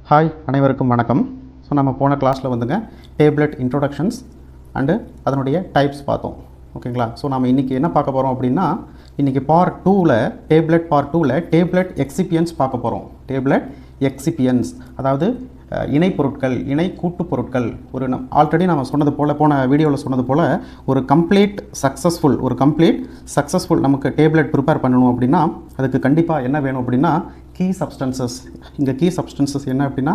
Hi அனைவருக்கும் வணக்கம். So நம்ம போன கிளாஸில் வந்துங்க டேப்லெட் இன்ட்ரோடக்ஷன்ஸ் அண்டு அதனுடைய டைப்ஸ் பார்த்தோம். ஓகேங்களா? ஸோ நம்ம இன்றைக்கி என்ன பார்க்க போகிறோம் அப்படின்னா, இன்றைக்கி பார்ட் 2ல் டேப்லெட் எக்ஸிபியன்ஸ் பார்க்க போகிறோம். டேப்லெட் எக்ஸிபியன்ஸ் அதாவது இணை பொருட்கள், இணை கூட்டு பொருட்கள். ஆல்ரெடி நம்ம சொன்னது போல், போன வீடியோவில் சொன்னது போல், ஒரு கம்ப்ளீட் சக்ஸஸ்ஃபுல் நமக்கு டேப்லெட் ப்ரிப்பேர் பண்ணணும் அப்படின்னா அதுக்கு கண்டிப்பாக என்ன வேணும் அப்படின்னா கீ சப்ஸ்டன்சஸ். இங்கே கீ சப்ஸ்டன்சஸ் என்ன அப்படின்னா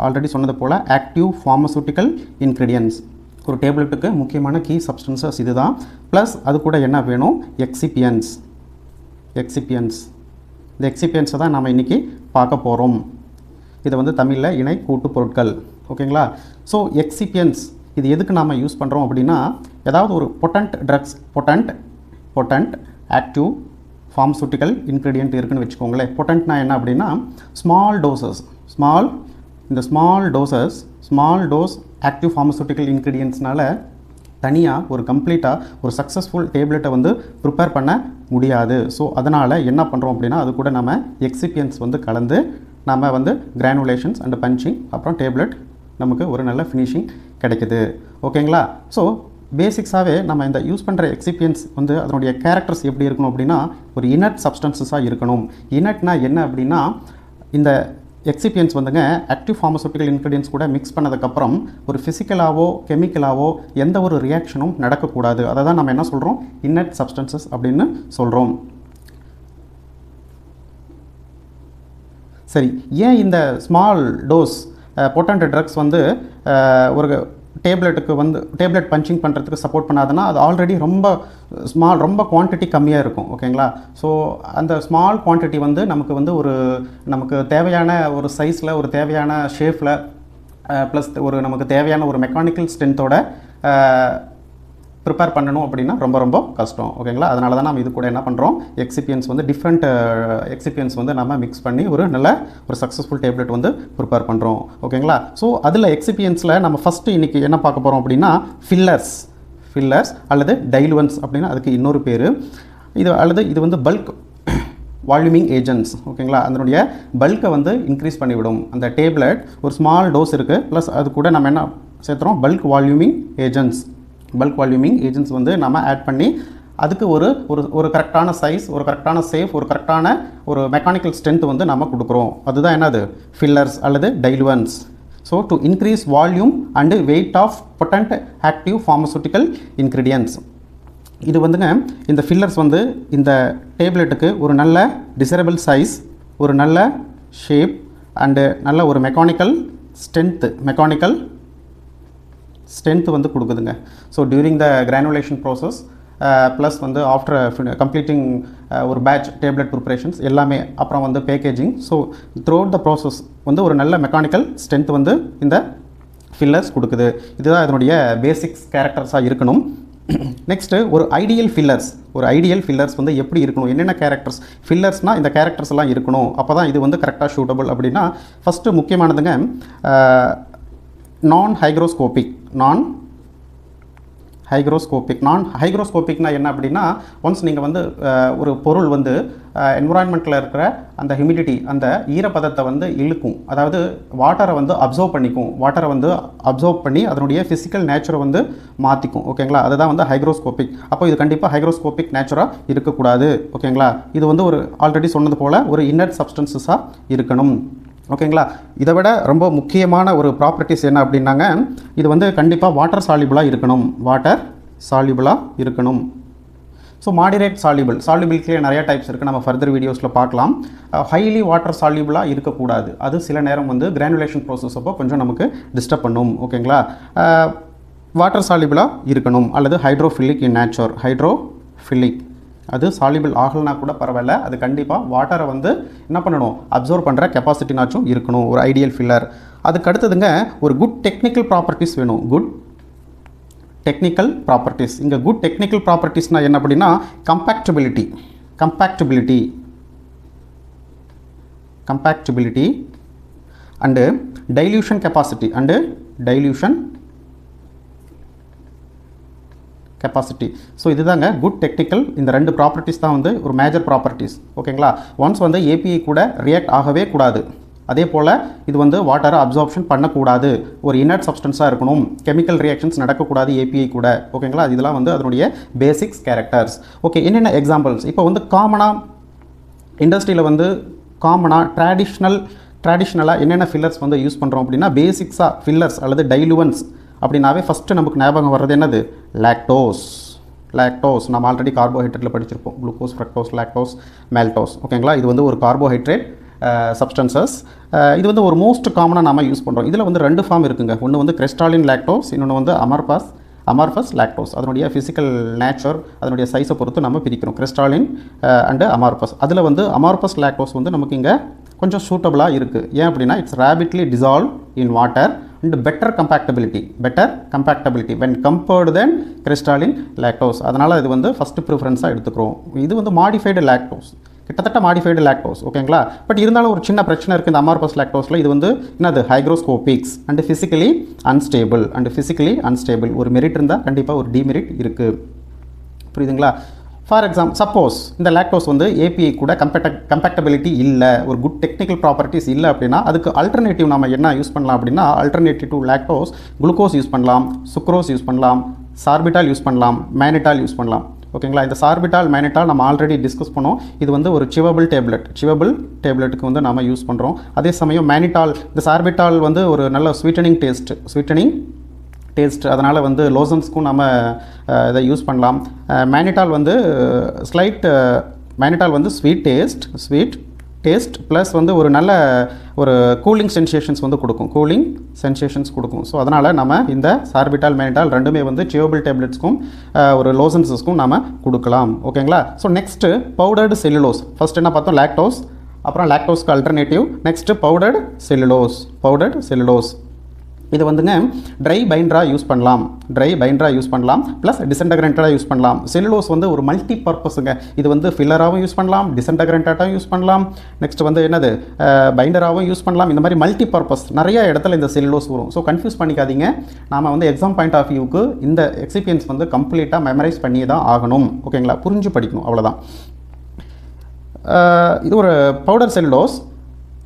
ஆல்ரெடி சொன்னது போல் ஆக்டிவ் ஃபார்மசூட்டிக்கல் இன்க்ரீடியன்ட்ஸ். ஒரு டேப்லெட்டுக்கு முக்கியமான கீ சப்ஸ்டன்சஸ் இது தான். ப்ளஸ் அது கூட என்ன வேணும், எக்ஸிபியன்ஸ். இந்த எக்ஸிபியன்ஸை தான் நம்ம இன்றைக்கி பார்க்க போகிறோம். இதை வந்து தமிழில் இணை கூட்டு பொருட்கள். ஓகேங்களா? ஸோ எக்ஸிபியன்ஸ் இது எதுக்கு நாம் யூஸ் பண்ணுறோம் அப்படின்னா, ஏதாவது ஒரு potent drugs, potent active pharmaceutical ingredient இருக்குன்னு வச்சுக்கோங்களேன். பொட்டன்ட்னா என்ன அப்படின்னா ஸ்மால் டோஸ் ஆக்டிவ் ஃபார்மசூட்டிக்கல் இன்க்ரீடியன்ட்ஸ்னால தனியாக ஒரு கம்ப்ளீட்டாக ஒரு சக்ஸஸ்ஃபுல் டேப்லெட்டை வந்து ப்ரிப்பேர் பண்ண முடியாது. ஸோ அதனால் என்ன பண்ணுறோம் அப்படின்னா அது கூட நம்ம எக்ஸிபியன்ஸ் வந்து கலந்து நம்ம வந்து கிரானுலேஷன்ஸ் அண்ட் பஞ்சிங், அப்புறம் டேப்லெட் நமக்கு ஒரு நல்ல ஃபினிஷிங் கிடைக்குது. ஓகேங்களா? ஸோ பேசிக்ஸாகவே நம்ம இந்த யூஸ் பண்ணுற எக்ஸிபியன்ஸ் வந்து அதனுடைய கேரக்டர்ஸ் எப்படி இருக்கணும் அப்படின்னா ஒரு இனட் சப்ஸ்டன்சஸாக இருக்கணும். இனட்னா என்ன அப்படின்னா, இந்த எக்ஸிபியன்ஸ் வந்துங்க ஆக்டிவ் ஃபார்மசூட்டிக்கல் இன்க்ரீடியன்ஸ் கூட மிக்ஸ் பண்ணதுக்கப்புறம் ஒரு ஃபிசிக்கலாவோ கெமிக்கலாவோ எந்த ஒரு ரியாக்ஷனும் நடக்கக்கூடாது. அதை தான் நம்ம என்ன சொல்கிறோம், இனட் சப்ஸ்டன்சஸ் அப்படின்னு சொல்கிறோம். சரி, ஏன் இந்த ஸ்மால் டோஸ் பொட்டன்ட் ட்ரக்ஸ் வந்து ஒரு டேப்லெட்டுக்கு வந்து டேப்லெட் பஞ்சிங் பண்ணுறதுக்கு சப்போர்ட் பண்ணாதுன்னா, அது ஆல்ரெடி ரொம்ப குவான்டிட்டி கம்மியாக இருக்கும். ஓகேங்களா? ஸோ அந்த ஸ்மால் குவான்டிட்டி வந்து நமக்கு தேவையான ஒரு சைஸில், ஒரு தேவையான ஷேப்பில், ப்ளஸ் நமக்கு தேவையான ஒரு மெக்கானிக்கல் ஸ்ட்ரென்த்தோட ப்ரிப்பேர் பண்ணணும் அப்படின்னா ரொம்ப கஷ்டம். ஓகேங்களா? அதனால தான் நம்ம இது கூட என்ன பண்ணுறோம், எக்ஸிபியன்ஸ் வந்து டிஃப்ரெண்ட் எக்ஸிபியன்ஸ் வந்து நம்ம மிக்ஸ் பண்ணி ஒரு சக்ஸஸ்ஃபுல் டேப்லெட் வந்து ப்ரிப்பேர் பண்ணுறோம். ஓகேங்களா? ஸோ அதில் எக்ஸிபியன்ஸில் நம்ம ஃபஸ்ட்டு இன்றைக்கி என்ன பார்க்க போகிறோம் அப்படின்னா ஃபில்லர்ஸ் அல்லது டைலுவன்ஸ் அப்படின்னு அதுக்கு இன்னொரு பேர். இது வந்து பல்க் வால்யூமிங் ஏஜென்ட்ஸ். ஓகேங்களா? அதனுடைய பல்கை வந்து இன்க்ரீஸ் பண்ணிவிடும். அந்த டேப்லெட் ஒரு ஸ்மால் டோஸ் இருக்குது, ப்ளஸ் அது கூட நம்ம என்ன சேர்த்துறோம், பல்க் வால்யூமிங் ஏஜென்ட்ஸ் வந்து நம்ம ஆட் பண்ணி அதுக்கு ஒரு கரெக்டான சைஸ், ஒரு கரெக்டான சேஃப், ஒரு கரெக்டான ஒரு மெக்கானிக்கல் ஸ்ட்ரென்த் வந்து நம்ம கொடுக்குறோம். அதுதான் என்னது, ஃபில்லர்ஸ் அல்லது diluents. So to increase volume and weight of potent active pharmaceutical ingredients. இது வந்துங்க இந்த ஃபில்லர்ஸ் வந்து இந்த டேப்லெட்டுக்கு ஒரு நல்ல டிசரபிள் சைஸ், ஒரு நல்ல ஷேப் அண்டு நல்ல ஒரு மெக்கானிக்கல் ஸ்ட்ரென்த் வந்து கொடுக்குதுங்க. So during the granulation process plus வந்து ஆஃப்டர் கம்ப்ளீட்டிங் ஒரு பேட்ச் டேப்லெட் ப்ரிப்பரேஷன்ஸ் எல்லாமே, அப்புறம் வந்து packaging. So throughout the process வந்து ஒரு நல்ல மெக்கானிக்கல் ஸ்ட்ரென்த் வந்து இந்த ஃபில்லர்ஸ் கொடுக்குது. இதுதான் இதனுடைய பேசிக்ஸ் கேரக்டர்ஸாக இருக்கணும். நெக்ஸ்ட்டு ஒரு ஐடியல் ஃபில்லர்ஸ் வந்து எப்படி இருக்கணும், என்னென்ன கேரக்டர்ஸ் ஃபில்லர்ஸ்னால் இந்த கேரக்டர்ஸ் எல்லாம் இருக்கணும். அப்போ தான் இது வந்து கரெக்டாக ஷூட்டபிள் அப்படின்னா, ஃபஸ்ட்டு முக்கியமானதுங்க நான் ஹைக்ரோஸ்கோபிக்னா என்ன அப்படின்னா, ஒன்ஸ் நீங்கள் வந்து ஒரு பொருள் வந்து என்விரான்மெண்ட்டில் இருக்கிற அந்த ஹியூமிடிட்டி, அந்த ஈரப்பதத்தை வந்து இழுக்கும், அதாவது வாட்டரை வந்து அப்சர்வ் பண்ணி அதனுடைய ஃபிசிக்கல் நேச்சரை வந்து மாற்றிக்கும். ஓகேங்களா? அதுதான் வந்து ஹைக்ரோஸ்கோபிக். அப்போ இது கண்டிப்பாக ஹைக்ரோஸ்கோபிக் நேச்சராக இருக்கக்கூடாது. ஓகேங்களா? இது வந்து ஒரு ஆல்ரெடி சொன்னது போல் ஒரு இன்னட் சப்ஸ்டன்சஸாக இருக்கணும். ஓகேங்களா? இதை விட ரொம்ப முக்கியமான ஒரு ப்ராப்பர்ட்டிஸ் என்ன அப்படின்னாங்க, இது வந்து கண்டிப்பாக வாட்டர் சால்யூபிளாக இருக்கணும். ஸோ மாடிரேட் சால்யூபிலிட்டியே நிறைய டைப்ஸ் இருக்குது, நம்ம ஃபர்தர் வீடியோஸில் பார்க்கலாம். ஹைலி வாட்டர் சால்யூபிளாக இருக்கக்கூடாது. அது சில நேரம் வந்து கிரானுலேஷன் ப்ராசஸ் அப்போ கொஞ்சம் நமக்கு டிஸ்டர்ப் பண்ணும். ஓகேங்களா? வாட்டர் சால்யூபிளாக இருக்கணும். அல்லது ஹைட்ரோஃபிலிக் இன் நேச்சர், அது சால்யூபிள் ஆகலைனா கூட பரவாயில்ல, அது கண்டிப்பாக வாட்டரை வந்து என்ன பண்ணணும், அப்சர்வ் பண்ணுற கெப்பாசிட்டினாச்சும் இருக்கணும் ஒரு ஐடியல் ஃபில்லர். அதுக்கு அடுத்ததுங்க ஒரு குட் டெக்னிக்கல் ப்ராப்பர்ட்டிஸ் வேணும். இங்கே குட் டெக்னிக்கல் ப்ராப்பர்ட்டிஸ்னால் என்ன அப்படின்னா, கம்பேக்டிபிலிட்டி அண்டு டைல்யூஷன் கெப்பாசிட்டி ஸோ இதுதாங்க குட் டெக்னிக்கல். இந்த ரெண்டு ப்ராப்பர்ட்டிஸ் தான் வந்து ஒரு மேஜர் ப்ராப்பர்ட்டிஸ். ஓகேங்களா? ஒன்ஸ் வந்து ஏபிஐ கூட ரியாக்ட் ஆகவே கூடாது. அதே போல் இது வந்து வாட்டரை அப்சார்ப்ஷன் பண்ணக்கூடாது, ஒரு இனர்ட் சப்ஸ்டன்ஸாக இருக்கணும், கெமிக்கல் ரியாக்ஷன்ஸ் நடக்கக்கூடாது ஏபிஐ கூட. ஓகேங்களா, இதெல்லாம் வந்து அதனுடைய பேசிக்ஸ் கேரக்டர்ஸ். ஓகே, என்னென்ன எக்ஸாம்பிள்ஸ்? இப்போ வந்து காமனாக இண்டஸ்ட்ரியில் வந்து ட்ராடிஷ்னலாக என்னென்ன ஃபில்லர்ஸ் வந்து யூஸ் பண்ணுறோம் அப்படின்னா, பேசிக்ஸாக ஃபில்லர்ஸ் அல்லது டைலுவன்ஸ் அப்படின்னாவே ஃபஸ்ட்டு நமக்கு ஞாபகம் வர்றது என்னது? லாக்டோஸ். நம்ம ஆல்ரெடி கார்போஹைட்ரேட்டில் படிச்சிருப்போம். Glucose, fructose, lactose, maltose. ஓகேங்களா, இது வந்து ஒரு கார்போஹைட்ரேட் சப்ஸ்டன்சஸ். இது வந்து ஒரு மோஸ்ட் காமனாக நம்ம யூஸ் பண்ணுறோம். இதில் வந்து 2 ஃபார்ம் இருக்குங்க. ஒன்று வந்து கிறிஸ்டாலின் லாக்டோஸ், இன்னொன்று வந்து அமார்ஃபஸ் லாக்டோஸ். அதனுடைய ஃபிசிக்கல் நேச்சர், அதனுடைய சைஸை பொறுத்து நம்ம பிரிக்கிறோம், கிறிஸ்டாலின் அண்டு அமார்ஃபஸ். அதில் வந்து அமார்ஃபஸ் லாக்டோஸ் வந்து நமக்கு இங்கே கொஞ்சம் சூட்டபுளாக இருக்குது. ஏன் அப்படின்னா, it's rapidly dissolve in water and better compactability when compared than crystalline lactose. அதனால் இது வந்து ஃபஸ்ட்டு ப்ரிஃபரன்ஸாக எடுத்துக்கிறோம். இது வந்து மாடிஃபைடு லாக்டோஸ், கிட்டத்தட்ட மாடிஃபைடு லாக்டோஸ். ஓகேங்களா, பட் இருந்தாலும் ஒரு சின்ன பிரச்சனை இருக்குது இந்த அமார்ஃபஸ் லாக்டோஸில். இது வந்து என்னது? ஹைக்ரோஸ்கோபிக்ஸ் அண்ட் ஃபிசிக்கலி அன்ஸ்டேபிள். ஒரு மெரிட் இருந்தால் கண்டிப்பாக ஒரு டிமெரிட் இருக்குது. புரியுதுங்களா? ஃபார் எக்ஸாம்பிள், சப்போஸ் இந்த லாக்டோஸ் வந்து ஏபிஐ கூட கம்பேக்டபிலிட்டி இல்லை, ஒரு குட் டெக்னிக்கல் ப்ராப்பர்ட்டிஸ் இல்லை அப்படின்னா, அதுக்கு அல்டர்னேட்டிவ் நம்ம என்ன யூஸ் பண்ணலாம் அப்படின்னா, alternative to lactose glucose use பண்ணலாம், சுக்ரோஸ் யூஸ் பண்ணலாம், சார்பிட்டால் யூஸ் பண்ணலாம், மேனிட்டால் யூஸ் பண்ணலாம். ஓகேங்களா, இந்த சார்பிட்டால் மேனிட்டால் நம்ம ஆல்ரெடி டிஸ்கஸ் பண்ணோம். இது வந்து ஒரு சிவபிள் டேப்லெட்டுக்கு வந்து நம்ம யூஸ் பண்ணுறோம். அதே சமயம் மேனிட்டால், இந்த சார்பிட்டால் வந்து ஒரு நல்ல ஸ்வீட்டனிங் டேஸ்ட், அதனால் வந்து லோசன்ஸ்க்கும் நம்ம இதை யூஸ் பண்ணலாம். மேனிட்டால் வந்து ஸ்வீட் டேஸ்ட் ப்ளஸ் வந்து ஒரு நல்ல ஒரு கூலிங் சென்சேஷன்ஸ் கொடுக்கும். ஸோ அதனால் நம்ம இந்த சார்பிட்டால் மேனிட்டால் ரெண்டுமே வந்து சியோபிள் டேப்லெட்ஸ்க்கும் ஒரு லோசன்ஸஸ்க்கும் நம்ம கொடுக்கலாம். ஓகேங்களா, so next powdered cellulose. First என்ன பார்த்தோம்? லாக்டோஸ், அப்புறம் லாக்டோஸ்க்கு அல்டர்னேட்டிவ். Next powdered cellulose. இது வந்துங்க ட்ரை பைண்டராக யூஸ் பண்ணலாம், ப்ளஸ் டிசன்டகிரண்ட்டாக யூஸ் பண்ணலாம். செல்லுலோஸ் வந்து ஒரு மல்டி பர்பஸுங்க. இது வந்து ஃபில்லராகவும் யூஸ் பண்ணலாம், டிசன்டகிரண்ட்டாகவும் யூஸ் பண்ணலாம், நெக்ஸ்ட் வந்து என்னது பைண்டராகவும் யூஸ் பண்ணலாம். இந்த மாதிரி மல்டி பர்பஸ் நிறைய இடத்துல இந்த செல்லுலோஸ் வரும். ஸோ கன்ஃபியூஸ் பண்ணிக்காதீங்க. நாம் வந்து எக்ஸாம் பாயிண்ட் ஆஃப் வியூக்கு இந்த எக்ஸிபியன்ஸ் வந்து கம்ப்ளீட்டாக மெமரைஸ் பண்ணி தான் ஆகணும். ஓகேங்களா, புரிஞ்சு படிக்கணும், அவ்வளோதான். இது ஒரு பவுடர் செல்லுலோஸ்.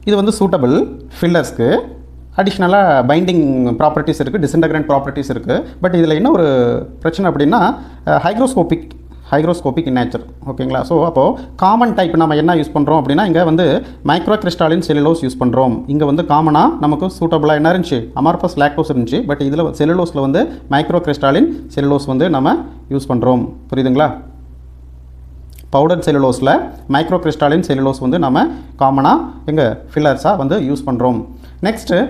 இது வந்து சூட்டபிள் ஃபில்லர்ஸ்க்கு. அடிஷ்னலாக பைண்டிங் ப்ராப்பர்ட்டிஸ் இருக்குது, டிசன்டகிரண்ட் ப்ராப்பர்ட்டிஸ் இருக்குது. பட் இதில் என்ன ஒரு பிரச்சனை அப்படின்னா, ஹைக்ரோஸ்கோபிக் இன் நேச்சர். ஓகேங்களா, ஸோ அப்போது காமன் டைப் நம்ம என்ன யூஸ் பண்ணுறோம் அப்படின்னா, இங்கே வந்து மைக்ரோ கிறிஸ்டாலின் செல்லுலோஸ் யூஸ் பண்ணுறோம். இங்கே வந்து காமனாக நமக்கு சூட்டபுளாக என்ன இருந்துச்சு? அமார்ஃபஸ் லாக்டோஸ் இருந்துச்சு. பட் இதில் செல்லுலோஸில் வந்து மைக்ரோ கிறிஸ்டாலின் செல்லுலோஸ் வந்து நம்ம யூஸ் பண்ணுறோம். புரியுதுங்களா? பவுடர் செல்லுலோஸில் மைக்ரோ கிறிஸ்டாலின் செல்லுலோஸ் வந்து நம்ம காமனாக எங்கள் ஃபில்லர்ஸாக வந்து யூஸ் பண்ணுறோம். Next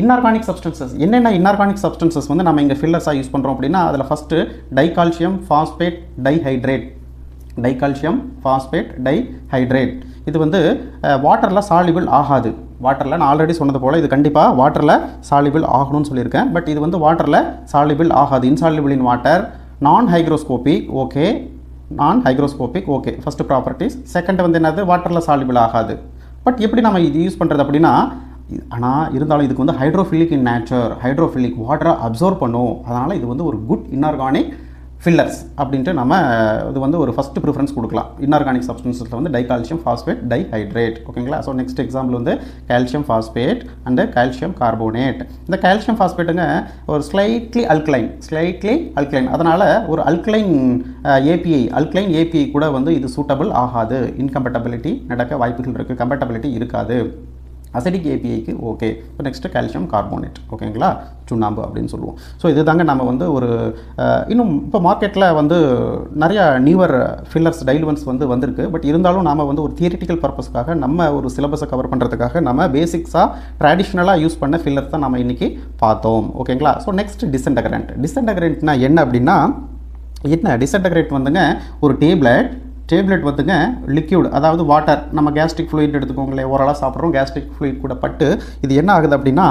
inorganic substances. என்னென்ன இன்ஆர்கானிக் சப்ஸ்டன்சஸ் வந்து நம்ம இங்கே ஃபில்லர்ஸாக யூஸ் பண்ணுறோம் அப்படின்னா, அதில் ஃபஸ்ட்டு டைகால்சியம் ஃபாஸ்பேட் டைஹைட்ரேட். இது வந்து வாட்டரில் சால்யூபிள் ஆகாது. வாட்டரில் நான் ஆல்ரெடி சொன்னது போல் இது கண்டிப்பாக வாட்டரில் சால்யூபிள் ஆகணும்னு சொல்லியிருக்கேன். பட் இது வந்து வாட்டரில் சால்யூபிள் ஆகாது. Insoluble in water. Non hygroscopic okay first properties. Second வந்து என்னது? வாட்டரில் சால்யூபிள் ஆகாது. பட் எப்படி நம்ம இது யூஸ் பண்ணுறது அப்படின்னா, ஆனால் இருந்தாலும் இதுக்கு வந்து ஹைட்ரோஃபிலிக் இன் நேச்சர், வாட்டரை அப்சர்வ் பண்ணும். அதனால் இது வந்து ஒரு குட் இன்ஆர்கானிக் ஃபில்லர்ஸ் அப்படின்ட்டு நம்ம இது வந்து ஒரு ஃபஸ்ட்டு ப்ரிஃபரன்ஸ் கொடுக்கலாம். இன்ஆர்கானிக் சப்ஸ்டன்ஸில் வந்து டைகால்சியம் ஃபாஸ்பேட் டைஹைட்ரேட். ஓகேங்களா, ஸோ நெக்ஸ்ட் எக்ஸாம்பிள் வந்து calcium phosphate and calcium carbonate. இந்த கால்சியம் ஃபாஸ்பேட்டுங்க ஒரு ஸ்லைட்லி அல்க்ளைன். அதனால் ஒரு அல்க்ளைன் ஏபிஐ கூட வந்து இது சூட்டபிள் ஆகாது. இன்கம்பேட்டபிலிட்டி நடக்க வாய்ப்புகள் இருக்குது, கம்பேட்டபிலிட்டி இருக்காது. அசிடிக் ஏபிஐக்கு ஓகே. இப்போ நெக்ஸ்ட்டு கால்சியம் கார்போனேட். ஓகேங்களா, சுண்ணாம்பு அப்படின்னு சொல்லுவோம். ஸோ இது தாங்க நம்ம வந்து ஒரு இன்னும் இப்போ மார்க்கெட்டில் வந்து நிறையா நியூவர் ஃபில்லர்ஸ் டைலுவன்ஸ் வந்து வந்திருக்கு. பட் இருந்தாலும் நாம் வந்து ஒரு தியரிட்டிக்கல் பர்பஸ்க்காக நம்ம ஒரு சிலபஸை கவர் பண்ணுறதுக்காக நம்ம பேசிக்ஸாக ட்ரெடிஷ்னலாக யூஸ் பண்ண ஃபில்லர்ஸ் தான் நம்ம இன்றைக்கி பார்த்தோம். ஓகேங்களா, ஸோ நெக்ஸ்ட் டிசன்டகிரண்ட்னா என்ன அப்படின்னா, டிசன்டகிரேட் வந்துங்க ஒரு டேப்லெட் வந்துங்க லிக்யூட், அதாவது வாட்டர், நம்ம கேஸ்ட்ரிக் ஃப்ளூயிட் எடுத்துக்கோங்களேன், ஓரளவு சாப்பிட்றோம், கேஸ்ட்ரிக் ஃப்ளூயிட் கூட பட்டு இது என்ன ஆகுது அப்படின்னா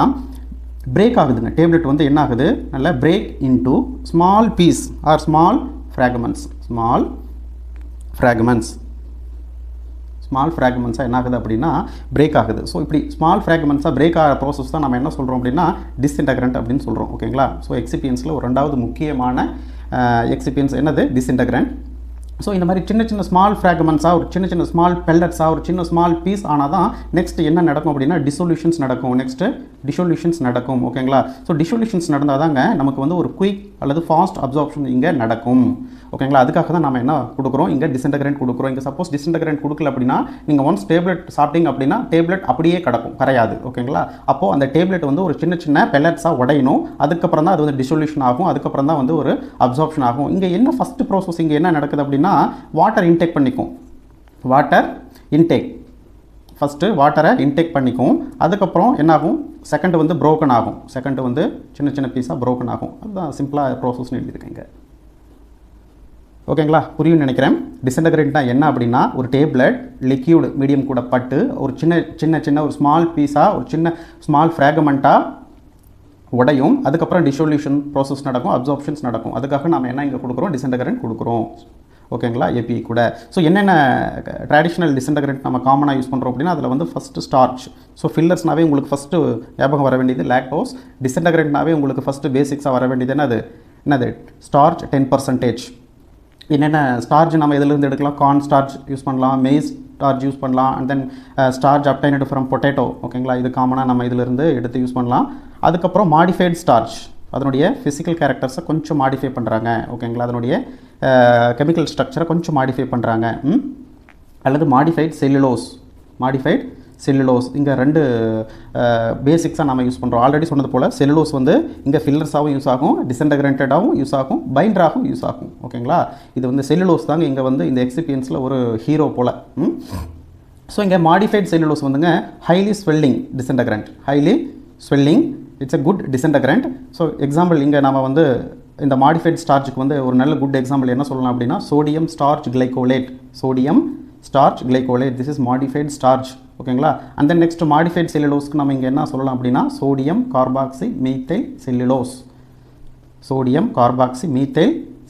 பிரேக் ஆகுதுங்க. டேப்லெட் வந்து என்ன ஆகுது? நல்லா break into small piece or small ஃப்ராக்மெண்ட்ஸாக என்ன ஆகுது அப்படின்னா பிரேக் ஆகுது. ஸோ இப்படி ஸ்மால் ஃப்ராக்மெண்ட்ஸாக பிரேக் ஆகிற ப்ராசஸ் தான் நம்ம என்ன சொல்கிறோம் அப்படின்னா டிஸ்இன்டகிரண்ட் அப்படின்னு சொல்கிறோம். ஓகேங்களா, ஸோ எக்ஸிபியன்ஸில் ஒரு ரெண்டாவது முக்கியமான எக்ஸிபியன்ஸ் என்னது? டிஸ்இன்டகிரண்ட். ஸோ இந்த மாதிரி சின்ன சின்ன ஸ்மால் ஃப்ராக்மெண்ட்ஸாக ஒரு சின்ன சின்ன ஸ்மால் பெல்லட்ஸாக ஒரு சின்ன ஸ்மால் பீஸ் ஆனால் தான் நெக்ஸ்ட் என்ன நடக்கும் அப்படின்னா டிசொல்யூஷன்ஸ் நடக்கும். நெக்ஸ்ட்டு டிசொல்யூஷன்ஸ் நடக்கும். ஓகேங்களா? ஸோ டிசொல்யூஷன்ஸ் நடந்தால் தாங்க நமக்கு வந்து ஒரு குயிக் அல்லது ஃபாஸ்ட் அப்சார்ப்ஷன் இங்கே நடக்கும். ஓகேங்களா? அதுக்காக தான் நம்ம என்ன கொடுக்குறோம், இங்கே டிஸ்இன்டகிரேட் கொடுக்குறோம். இங்கே சப்போஸ் டிஸ்இன்டகிரேட் கொடுக்கல அப்படின்னா நீங்கள் ஒன்ஸ் டேப்லெட் சாப்பிட்டீங்க அப்படின்னா டேப்லெட் அப்படியே கிடக்கும், கரையாது. ஓகேங்களா? அப்போது அந்த டேப்லெட் வந்து ஒரு சின்ன சின்ன பெல்லட்ஸாக உடையணும். அதுக்கப்புறம் தான் அது வந்து டிசொல்யூஷன் ஆகும். அதுக்கப்புறம் தான் வந்து ஒரு அப்சார்ப்ஷன் ஆகும். இங்கே என்ன ஃபஸ்ட்டு ப்ராசஸ் இங்கே என்ன நடக்குது அப்படின்னா வாட்டர் இன்டேக் பண்ணிக்கும். வாட்டர் இன்டேக் ஃபஸ்ட்டு வாட்டரை இன்டேக் பண்ணிக்கும். அதுக்கப்புறம் என்னாகும், செகண்ட் வந்து ப்ரோக்கன் ஆகும். செகண்ட் வந்து சின்ன சின்ன பீஸாக ப்ரோக்கன் ஆகும். அதுதான் சிம்பிளாக ப்ராசஸ்னு எழுதியிருக்கேங்க. ஓகேங்களா? புரியும்னு நினைக்கிறேன். டிஸ்இன்டகிரேட்னா என்ன அப்படின்னா ஒரு டேப்லெட் லிக்யூட் மீடியம் கூட பட்டு ஒரு சின்ன ஒரு ஸ்மால் பீஸாக ஒரு சின்ன ஸ்மால் ஃப்ராக்மெண்ட்டாக உடையும். அதுக்கப்புறம் டிசொல்யூஷன் ப்ராசஸ் நடக்கும், அப்சார்ப்ஷன்ஸ் நடக்கும். அதுக்காக நம்ம என்ன இங்கே கொடுக்குறோம், டிஸ்இன்டகிரேட் கொடுக்குறோம். ஓகேங்களா? ஏபி கூட. ஸோ என்னென்ன ட்ரெடிஷ்னல் டிஸ்இன்டகிரேட் நம்ம காமனாக யூஸ் பண்ணுறோம் அப்படின்னா அதில் வந்து ஃபஸ்ட்டு ஸ்டார்ச். ஸோ ஃபில்லர்ஸ்னாவே உங்களுக்கு ஃபஸ்ட்டு ஞாபகம் வர வேண்டியது லாக்டோஸ். டிஸ்இன்டகிரேட்னாவே உங்களுக்கு ஃபஸ்ட்டு பேசிக்ஸாக வர வேண்டியது என்னது ஸ்டார்ச் 10%. என்னென்ன ஸ்டார்ச் நம்ம இதிலிருந்து எடுக்கலாம், கார்ன் ஸ்டார்ச் யூஸ் பண்ணலாம், மெய்ஸ் ஸ்டார்ச் யூஸ் பண்ணலாம், and then starch obtained from potato. ஓகேங்களா? இது காமனாக நம்ம இதிலிருந்து எடுத்து யூஸ் பண்ணலாம். அதுக்கப்புறம் மாடிஃபைடு ஸ்டார்ச், அதனுடைய ஃபிசிக்கல் கேரக்டர்ஸை கொஞ்சம் மாடிஃபை பண்ணுறாங்க. ஓகேங்களா? அதனுடைய கெமிக்கல் ஸ்ட்ரக்சரை கொஞ்சம் மாடிஃபை பண்ணுறாங்க. அல்லது மாடிஃபைட் செல்லுலோஸ். இங்கே ரெண்டு பேசிக்ஸாக நம்ம யூஸ் பண்ணுறோம். ஆல்ரெடி சொன்னது போல் செல்லுலோஸ் வந்து இங்கே ஃபில்லர்ஸாகவும் யூஸ் ஆகும், டிஸ்இன்டகிரேட்டடாகவும் யூஸ் ஆகும், பைண்டராகவும் யூஸ் ஆகும். ஓகேங்களா? இது வந்து செல்லுலோஸ் தாங்க இங்கே வந்து இந்த எக்ஸிபியன்ஸில் ஒரு ஹீரோ போல். ஸோ இங்கே மாடிஃபைட் செல்லுலோஸ் வந்துங்க highly swelling disintegrant. Highly swelling, it's a good disintegrant. So example இங்கே நம்ம வந்து இந்த மாடிஃபைட் ஸ்டார்ச்சுக்கு வந்து ஒரு நல்ல குட் எக்ஸாம்பிள் என்ன சொல்லலாம் அப்படின்னா sodium starch glycolate. This is modified starch. ஓகேங்களா? அண்ட் தென் நெக்ஸ்ட் மாடிஃபைட் செல்லுலோஸ்க்கு நம்ம இங்கே என்ன சொல்லலாம் அப்படின்னா சோடியம் கார்பாக்சி மீத்தைல்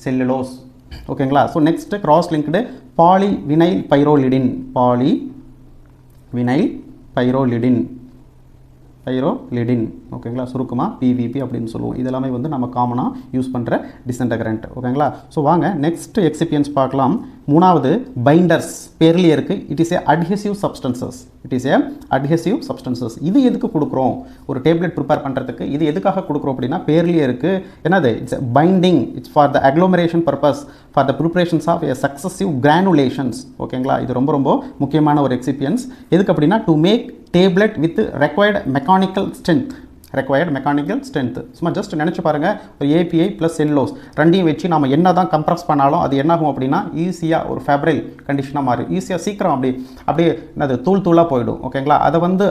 செல்லுலோஸ். ஓகேங்களா? So next cross linked polyvinyl pyrrolidone. ஓகேங்களா? சுருக்கமாக PVP அப்படின்னு சொல்லுவோம். இதெல்லாமே வந்து நம்ம காமனாக யூஸ் பண்ணுற டிஸ்இன்டகிரண்ட். ஓகேங்களா? ஸோ வாங்க நெக்ஸ்ட் எக்ஸிபியன்ஸ் பார்க்கலாம். மூணாவது பைண்டர்ஸ். பேர்லேயே இருக்குது, it is a adhesive substances. இது எதுக்கு கொடுக்குறோம், ஒரு டேப்லெட் ப்ரிப்பேர் பண்ணுறதுக்கு இது எதுக்காக கொடுக்குறோம் அப்படின்னா பேர்லேயே இருக்குது. என்னது, it's binding, it's for the agglomeration purpose, for the preparations of a successive granulations. ஓகேங்களா? இது ரொம்ப ரொம்ப முக்கியமான ஒரு எக்ஸிபியன்ஸ். எதுக்கு அப்படின்னா to make tablet with required mechanical strength. சும்மா ஜஸ்ட் நினச்சி பாருங்கள், ஒரு API ப்ளஸ் செல்லுலோஸ் ரெண்டையும் வச்சு நம்ம என்ன தான் கம்ப்ரஸ் பண்ணாலும் அது என்னாகும் அப்படின்னா ஈஸியாக ஒரு ஃபேப்ரைல் கண்டிஷனாக மாறும். ஈஸியாக சீக்கிரம் அப்படியே என்னது தூளாக போயிடும். ஓகேங்களா? அதை வந்து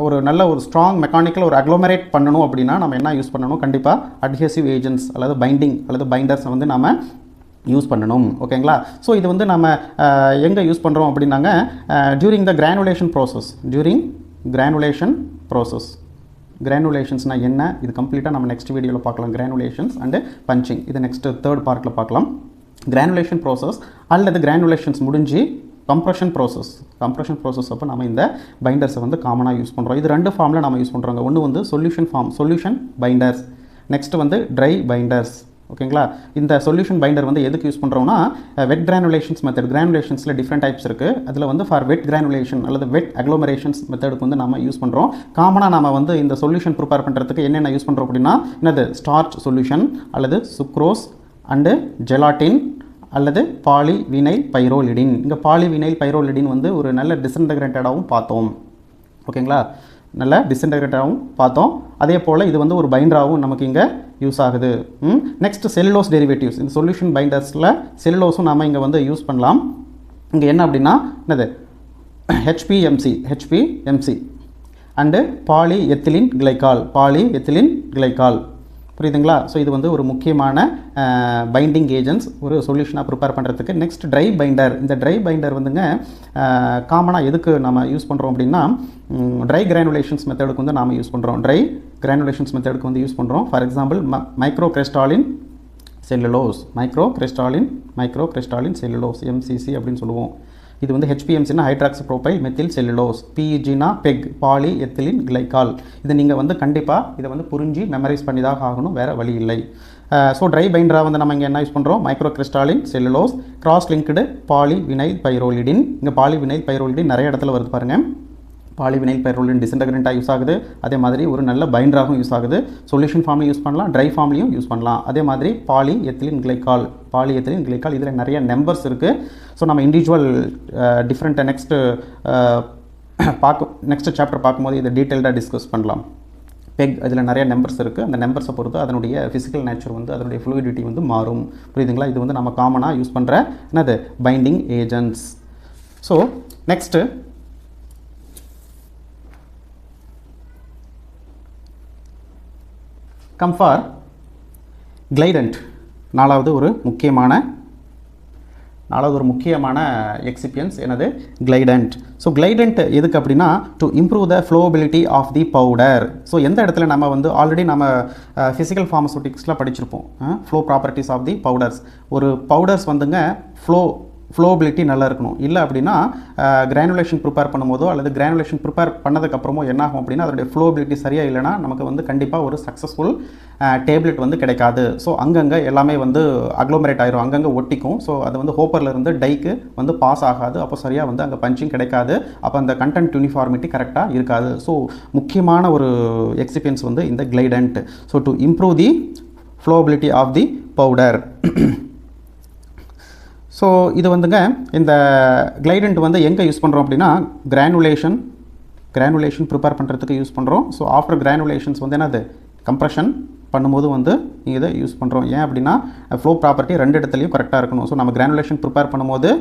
ஒரு நல்ல ஒரு ஸ்ட்ராங் மெக்கானிக்கல் ஒரு அக்ளோமரேட் பண்ணணும் அப்படின்னா நம்ம என்ன யூஸ் பண்ணணும், கண்டிப்பாக அட்ஹெசிவ் ஏஜென்ட்ஸ் அல்லது பைண்டிங் அல்லது பைண்டர்ஸை வந்து நம்ம யூஸ் பண்ணணும். ஓகேங்களா? ஸோ இது வந்து நம்ம எங்கே யூஸ் பண்ணுறோம் அப்படின்னாங்க டியூரிங் த கிரானுலேஷன் ப்ராசஸ். கிரானுலேஷன்ஸ்னால் என்ன, இது கம்ப்ளீட்டாக நம்ம நெக்ஸ்ட் வீடியோவில் பார்க்கலாம். கிரானுலேஷன்ஸ் அண்டு பஞ்சிங் இது நெக்ஸ்ட் தேர்ட் பார்ட்டில் பார்க்கலாம். கிரானுலேஷன் ப்ராசஸ் அல்லது கிரானுலேஷன்ஸ் முடிஞ்சு கம்ப்ரெஷன் ப்ராசஸ் அப்போ நம்ம இந்த பைண்டர்ஸை வந்து காமனாக யூஸ் பண்ணுறோம். இது ரெண்டு ஃபார்மில் நம்ம யூஸ் பண்ணுறோங்க. ஒன்று வந்து சொல்யூஷன் பைண்டர்ஸ், நெக்ஸ்ட் வந்து ட்ரை பைண்டர்ஸ். ஓகேங்களா? இந்த சொல்யூஷன் பைண்டர் வந்து எதுக்கு யூஸ் பண்ணுறோம்னா வெட் கிரானுலேஷன்ஸ் மெத்தட். கிரானுலேஷன்ஸில் டிஃப்ரெண்ட் டைப்ஸ் இருக்குது. அதில் வந்து ஃபார் வெட் கிரானுலேஷன் அல்லது வெட் அக்ளோமரேஷன்ஸ் மெத்தடுக்கு வந்து நம்ம யூஸ் பண்ணுறோம். காமனாக நம்ம வந்து இந்த சொல்யூஷன் ப்ரிப்பேர் பண்ணுறதுக்கு என்னென்ன யூஸ் பண்ணுறோம் அப்படின்னா என்னது ஸ்டார்ச் சொல்யூஷன் அல்லது சுக்ரோஸ் அண்டு ஜெலாட்டின் அல்லது பாலிவினைல் பைரோலிடின். இங்கே பாலிவினைல் பைரோலிடின் வந்து ஒரு நல்ல டிஸ்இன்டகிரேட்டடாகவும் பார்த்தோம். ஓகேங்களா? நல்ல டிஸ்இன்டகிரேட்டாகவும் பார்த்தோம். அதே போல் இது வந்து ஒரு பைண்டராகவும் நமக்கு இங்கே யூஸ் ஆகுது. Next cellulose derivatives. இந்த சொல்யூஷன் பைண்டர்ஸில் செல்லுலோஸும் நம்ம இங்கே வந்து யூஸ் பண்ணலாம். இங்கே என்ன அப்படின்னா என்னது HPMC அண்டு பாலிஎத்திலின் கிளைக்கால். புரியுதுங்களா? ஸோ இது வந்து ஒரு முக்கியமான பைண்டிங் ஏஜென்ட்ஸ் ஒரு சொல்யூஷனாக ப்ரிப்பேர் பண்ணுறதுக்கு. Next try binder. இந்த ட்ரை பைண்டர் வந்துங்க காமனாக எதுக்கு நம்ம யூஸ் பண்ணுறோம் அப்படின்னா ட்ரை கிரானுலேஷன்ஸ் மெத்தடுக்கு வந்து நாம் யூஸ் பண்ணுறோம். ஃபார் எக்ஸாம்பிள் மைக்ரோகிறிஸ்டாலின் செல்லுலோஸ், MCC அப்படின்னு சொல்லுவோம். இது வந்து HPMCனா ஹைட்ராக்சி ப்ரோபைல் மெத்தில் செல்லுலோஸ், PEGனா பெக் பாலி எத்திலின் கிளைக்கால். இதை நீங்கள் வந்து கண்டிப்பாக இதை வந்து புரிஞ்சு மெமரைஸ் பண்ணி தான் ஆகணும், வேறு வழி இல்லை. ஸோ ட்ரை பைண்டராக வந்து நம்ம இங்கே என்ன யூஸ் பண்ணுறோம், micro crystalline cellulose cross linked polyvinyl pyrrolidone. இங்கே பாலிவினைல் பைரோலிடின் நிறைய இடத்துல வருது பாருங்கள். பாலிவினைல் பைரோலின் டிஸ்இன்டகிரண்ட்டாக யூஸ் ஆகுது. அதே மாதிரி ஒரு நல்ல பைண்டராகவும் யூஸ் ஆகுது. சொல்யூஷன் ஃபார்ம்லையும் யூஸ் பண்ணலாம், ட்ரை ஃபார்ம்லையும் யூஸ் பண்ணலாம். அதே மாதிரி பாலி எத்திலின் கிளைக்கால் இதில் நிறைய நம்பர்ஸ் இருக்குது. ஸோ நம்ம இண்டிவிஜுவல் டிஃப்ரெண்ட் நெக்ஸ்ட் சாப்டர் பார்க்கும்போது இதை டீட்டெயில்டாக டிஸ்கஸ் பண்ணலாம். பெக் அதில் நிறைய நம்பர்ஸ் இருக்குது. அந்த நம்பர்ஸை பொறுத்து அதனுடைய ஃபிசிக்கல் நேச்சர் வந்து அதனுடைய ஃப்ளூயிடிட்டி வந்து மாறும். புரியுதுங்களா? இது வந்து நம்ம காமனாக யூஸ் பண்ணுற என்னது binding agents. So next come for glidant. நாலாவது ஒரு முக்கியமான எக்ஸிபியன்ஸ் என்னது கிளைடண்ட். ஸோ கிளைடண்ட் எதுக்கு அப்படின்னா to improve the flowability of the powder. So எந்த இடத்துல நம்ம வந்து ஆல்ரெடி நம்ம ஃபிசிக்கல் ஃபார்மசூட்டிக்ஸில் படிச்சிருப்போம் flow properties of the powders. ஒரு பவுடர்ஸ் வந்துங்க ஃப்ளோபிலிட்டி நல்லா இருக்கணும். இல்லை அப்படின்னா கிரானுலேஷன் ப்ரிப்பேர் பண்ணும்போதோ அல்லது கிரானுலேஷன் ப்ரிப்பேர் பண்ணதுக்கப்புறமோ என்ன ஆகும் அப்படின்னா அதோடைய ஃப்ளோபிலிட்டி சரியாக இல்லைனா நமக்கு வந்து கண்டிப்பாக ஒரு சக்ஸஸ்ஃபுல் டேப்லெட் வந்து கிடைக்காது. ஸோ அங்கங்கே எல்லாமே வந்து அக்ளோமரேட் ஆயிரும், அங்கங்கே ஒட்டிக்கும். ஸோ அது வந்து ஹோப்பர்லேருந்து டைக்கு வந்து பாஸ் ஆகாது. அப்போ சரியாக வந்து அங்கே பஞ்சிங் கிடைக்காது. அப்போ அந்த கண்டென்ட் யூனிஃபார்மிட்டி கரெக்டாக இருக்காது. ஸோ முக்கியமான ஒரு எக்ஸிபியன்ஸ் வந்து இந்த glidant. So to improve the flowability of the powder. So இது வந்துங்க இந்த கிளைடண்ட் வந்து எங்கே யூஸ் பண்ணுறோம் அப்படின்னா கிரானுலேஷன் ப்ரிப்பேர் பண்ணுறதுக்கு யூஸ் பண்ணுறோம். ஸோ ஆஃப்டர் கிரானுலேஷன்ஸ் வந்து என்னது கம்ப்ரெஷன் பண்ணும்போது வந்து இதை யூஸ் பண்ணுறோம். ஏன் அப்படின்னா ஃப்ளோ ப்ராப்பர்ட்டி ரெண்டு இடத்துலையும் கரெக்டாக இருக்கணும். ஸோ நம்ம கிரானுலேஷன் ப்ரிப்பேர் பண்ணும்போது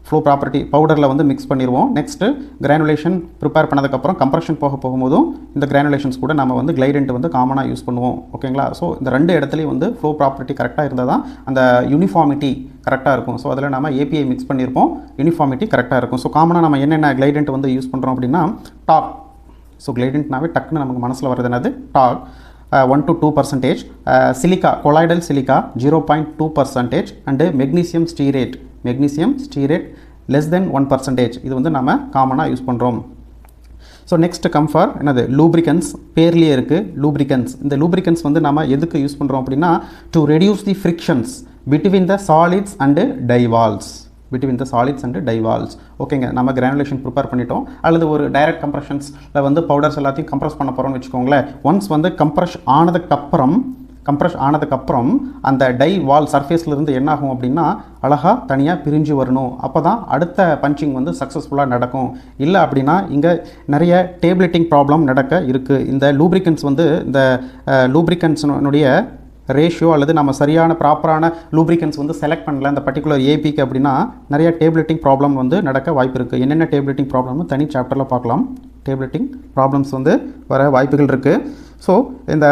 ஃப்ளோ ப்ராப்பர்ட்டி பவுடரில் வந்து மிக்ஸ் பண்ணிடுவோம். நெக்ஸ்ட்டு கிரானுலேஷன் ப்ரிப்பேர் பண்ணதுக்கப்புறம் கம்ப்ரெஷன் போகும்போதும் இந்த கிரானுலேஷன்ஸ் கூட நம்ம வந்து கிளைடண்ட் வந்து காமனாக யூஸ் பண்ணுவோம். ஓகேங்களா? ஸோ இந்த ரெண்டு இடத்துலையும் வந்து ஃப்ளோ ப்ராப்பர்ட்டி கரெக்டாக இருந்தால் தான் அந்த யூனிஃபார்மிட்டி கரெக்டாக இருக்கும். ஸோ அதில் நம்ம ஏபிஐ மிக்ஸ் பண்ணியிருப்போம், யூனிஃபார்மிட்டி கரெக்டாக இருக்கும். ஸோ காமனாக நம்ம என்னென்ன கிளைடண்ட் வந்து யூஸ் பண்ணுறோம் அப்படின்னா டாக். ஸோ கிளைடண்ட்னாவே டக்குன்னு நமக்கு மனசில் வர்றது என்னது talc 1 to 2%, silica colloidal silica 0.2% and magnesium stearate less then 1%. இது வந்து நம்ம காமனாக யூஸ் பண்ணுறோம். ஸோ நெக்ஸ்ட் கம் ஃபார் என்னது லூப்ரிகன்ஸ். பேர்லேயே இருக்குது லூப்ரிகன்ஸ். இந்த லூப்ரிகன்ஸ் வந்து நம்ம எதுக்கு யூஸ் பண்ணுறோம் அப்படின்னா to reduce the frictions between the solids and die walls. ஓகேங்க, நம்ம கிரானுலேஷன் ப்ரிப்பேர் பண்ணிட்டோம் அல்லது ஒரு டைரக்ட் கம்ப்ரெஷன்ஸில் வந்து பவுடர்ஸ் எல்லாத்தையும் கம்ப்ரெஸ் பண்ண போகிறோம்னு வச்சுக்கோங்களேன். ஒன்ஸ் வந்து கம்ப்ரெஸ் ஆனதுக்கப்புறம் அந்த டை வால் சர்ஃபேஸ்லேருந்து என்ன ஆகும் அப்படின்னா அழகாக தனியாக பிரிஞ்சு வரணும். அப்போ தான் அடுத்த பஞ்சிங் வந்து சக்ஸஸ்ஃபுல்லாக நடக்கும். இல்லை அப்படின்னா இங்கே நிறைய டேப்லெட்டிங் ப்ராப்ளம் நடக்க இருக்குது. இந்த லூப்ரிகன்ஸினுடைய ரேஷியோ அல்லது நம்ம சரியான ப்ராப்பரான லூப்ரிகன்ஸ் வந்து செலக்ட் பண்ணல இந்த பர்டிகுலர் ஏபிக்கு அப்படின்னா நிறைய டேப்லெட்டிங் ப்ராப்ளம் வந்து நடக்க வாய்ப்பு இருக்குது. என்னென்ன டேப்லெட்டிங் ப்ராப்ளம்னு தனி சாப்டரில் பார்க்கலாம். டேப்லெட்டிங் ப்ராப்ளம்ஸ் வந்து வர வாய்ப்புகள் இருக்குது. ஸோ இந்த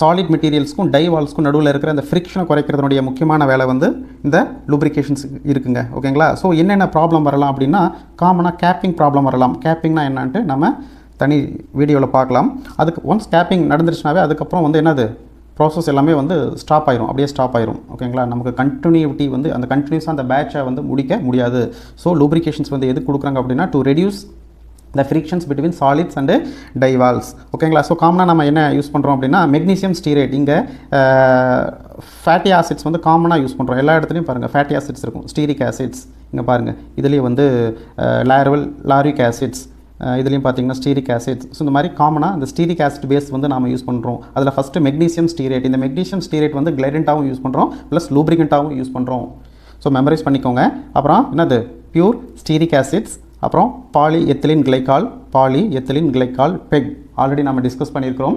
சாலிட் மெட்டீரியல்ஸ்க்கும் டைவால்ஸ்க்கும் நடுவில் இருக்கிற இந்த ஃப்ரிக்ஷனை குறைக்கிறதுனுடைய முக்கியமான வேலை வந்து இந்த லூப்ரிகேஷன்ஸ் இருக்குங்க. ஓகேங்களா? ஸோ என்னென்ன ப்ராப்ளம் வரலாம் அப்படின்னா காமனாக கேப்பிங் ப்ராப்ளம் வரலாம். கேப்பிங்னா என்னன்ட்டு நம்ம தனி வீடியோவில் பார்க்கலாம். அதுக்கு ஒன்ஸ் கேப்பிங் நடந்துருச்சுனாவே அதுக்கப்புறம் வந்து என்னது ப்ராசஸ் எல்லாமே வந்து ஸ்டாப் ஆயிரும். ஓகேங்களா? நமக்கு கண்டினியூட்டி வந்து அந்த கண்டினியூஸாக அந்த பேட்சை வந்து முடிக்க முடியாது. ஸோ லூப்ரிகேஷன்ஸ் வந்து எது கொடுக்குறாங்க அப்படின்னா to reduce the frictions between solids and die walls. ஓகேங்களா? ஸோ காமனாக நம்ம என்ன யூஸ் பண்ணுறோம் அப்படின்னா மெக்னீசியம் ஸ்டீரேட். இங்கே ஃபேட்டி ஆசிட்ஸ் வந்து காமனாக யூஸ் பண்ணுறோம். எல்லா இடத்துலையும் பாருங்கள் ஃபேட்டி ஆசிட்ஸ் இருக்கும். ஸ்டீரிக் ஆசிட்ஸ் இங்கே பாருங்கள், இதுலேயே வந்து லாரிக் ஆசிட்ஸ், இதுலேயும் பார்த்தீங்கன்னா ஸ்டீரிக் ஆசிட்ஸ். ஸோ இந்த மாதிரி காமனாக இந்த ஸ்டீரிக் ஆசிட் பேஸ் வந்து நம்ம யூஸ் பண்ணுறோம். அதில் ஃபஸ்ட்டு மெக்னீசியம் ஸ்டீரேட். இந்த மெக்னீசியம் ஸ்டீரேட் வந்து கிளைடண்ட்டாகவும் யூஸ் பண்ணுறோம் ப்ளஸ் லூப்ரிகண்ட்டாகவும் யூஸ் பண்ணுறோம். ஸோ மெமரைஸ் பண்ணிக்கோங்க. அப்புறம் என்னது பியூர் ஸ்டீரிக் ஆசிட்ஸ், அப்புறம் பாலிஎத்திலின் கிளைக்கால் பெக் ஆல்ரெடி நம்ம டிஸ்கஸ் பண்ணியிருக்கிறோம்.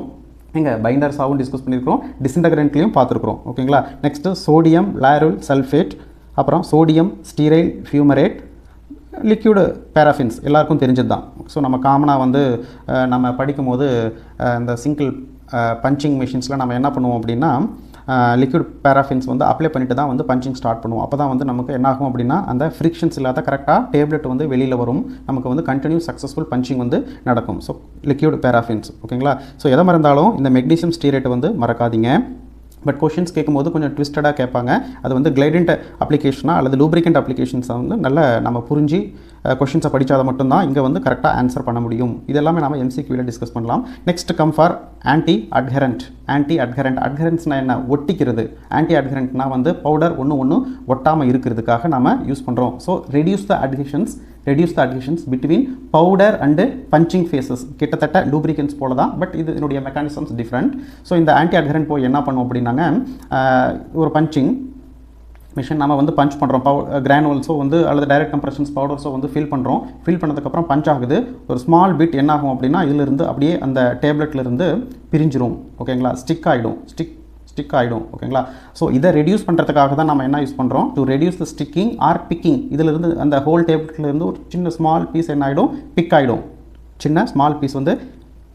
இங்கே பைண்டர்ஸாகவும் டிஸ்கஸ் பண்ணியிருக்கிறோம், டிஸ்இன்டகிரண்ட்லையும் பார்த்துருக்குறோம். ஓகேங்களா? நெக்ஸ்ட்டு சோடியம் லாருல் சல்ஃபேட், அப்புறம் சோடியம் ஸ்டீரைல் ஃபியூமரேட், லிக்யூடு பேராஃபின்ஸ் எல்லாருக்கும் தெரிஞ்சது தான். ஸோ நம்ம காமனாக வந்து நம்ம படிக்கும்போது இந்த சிங்கிள் பஞ்சிங் மிஷின்ஸில் நம்ம என்ன பண்ணுவோம் அப்படின்னா லிக்யூட் பேராஃபின்ஸ் வந்து அப்ளை பண்ணிட்டு தான் வந்து பஞ்சிங் ஸ்டார்ட் பண்ணுவோம். அப்போ தான் வந்து நமக்கு என்ன ஆகும் அப்படின்னா அந்த ஃப்ரிக்ஷன்ஸ் இல்லாத கரெக்டாக டேப்லெட் வந்து வெளியில் வரும். நமக்கு வந்து கண்டினியூ சக்ஸஸ்ஃபுல் பஞ்சிங் வந்து நடக்கும். So liquid paraffins. ஓகேங்களா? ஸோ எதை மறந்தாலும் இந்த மெக்னீசியம் ஸ்டீரேட் வந்து மறக்காதீங்க. பட் கொஷின்ஸ் கேட்கும்போது கொஞ்சம் ட்விஸ்டடாக கேட்பாங்க. அது வந்து கிளைடண்ட் அப்ளிகேஷனாக அல்லது லூப்ரிகண்ட் அப்ளிகேஷன்ஸை வந்து நல்ல நம்ம புரிஞ்சு கொஷின்ஸை படித்தால் மட்டும்தான் இங்கே வந்து கரெக்டாக ஆன்சர் பண்ண முடியும். இதெல்லாமே நம்ம MCQவில் டிஸ்கஸ் பண்ணலாம். Next come for anti adherent. அட்ஹரன்ஸ்னால் என்ன? ஒட்டிக்கிறது. ஆன்டி அட்ஹரண்ட்னா வந்து பவுடர் ஒன்று ஒட்டாமல் இருக்கிறதுக்காக நம்ம யூஸ் பண்ணுறோம். So reduce the adhesions between powder and punching faces. கிட்டத்தட்ட லூப்ரிகன்ஸ் போல தான், பட் இதனுடைய மெக்கானிசம்ஸ் டிஃப்ரெண்ட். ஸோ இந்த ஆன்டி அட்ஹரண்ட் போய் என்ன பண்ணுவோம் அப்படின்னாங்க, ஒரு பஞ்சிங் மிஷின் நம்ம வந்து பஞ்ச் பண்ணுறோம். கிரானுவல்ஸோ வந்து அல்லது டைரக்ட் கம்ப்ரெஷன்ஸ் பவுடர்ஸோ வந்து ஃபில் பண்ணதுக்கப்புறம் பஞ்ச் ஆகுது. ஒரு ஸ்மால் பிட் என்ன ஆகும் அப்படின்னா இதிலிருந்து அப்படியே அந்த டேப்லெட்லேருந்து பிரிஞ்சிரும். ஓகேங்களா? ஸ்டிக் ஆகிடும். ஓகேங்களா? ஸோ இதை ரெடியூஸ் பண்ணுறதுக்காக தான் நம்ம என்ன யூஸ் பண்ணுறோம், to reduce the sticking R picking. இதிலிருந்து அந்த ஹோல் டேப்லெட்லேருந்து ஒரு சின்ன ஸ்மால் பீஸ் என்ன ஆகிடும், பிக் ஆகிடும். சின்ன ஸ்மால் பீஸ் வந்து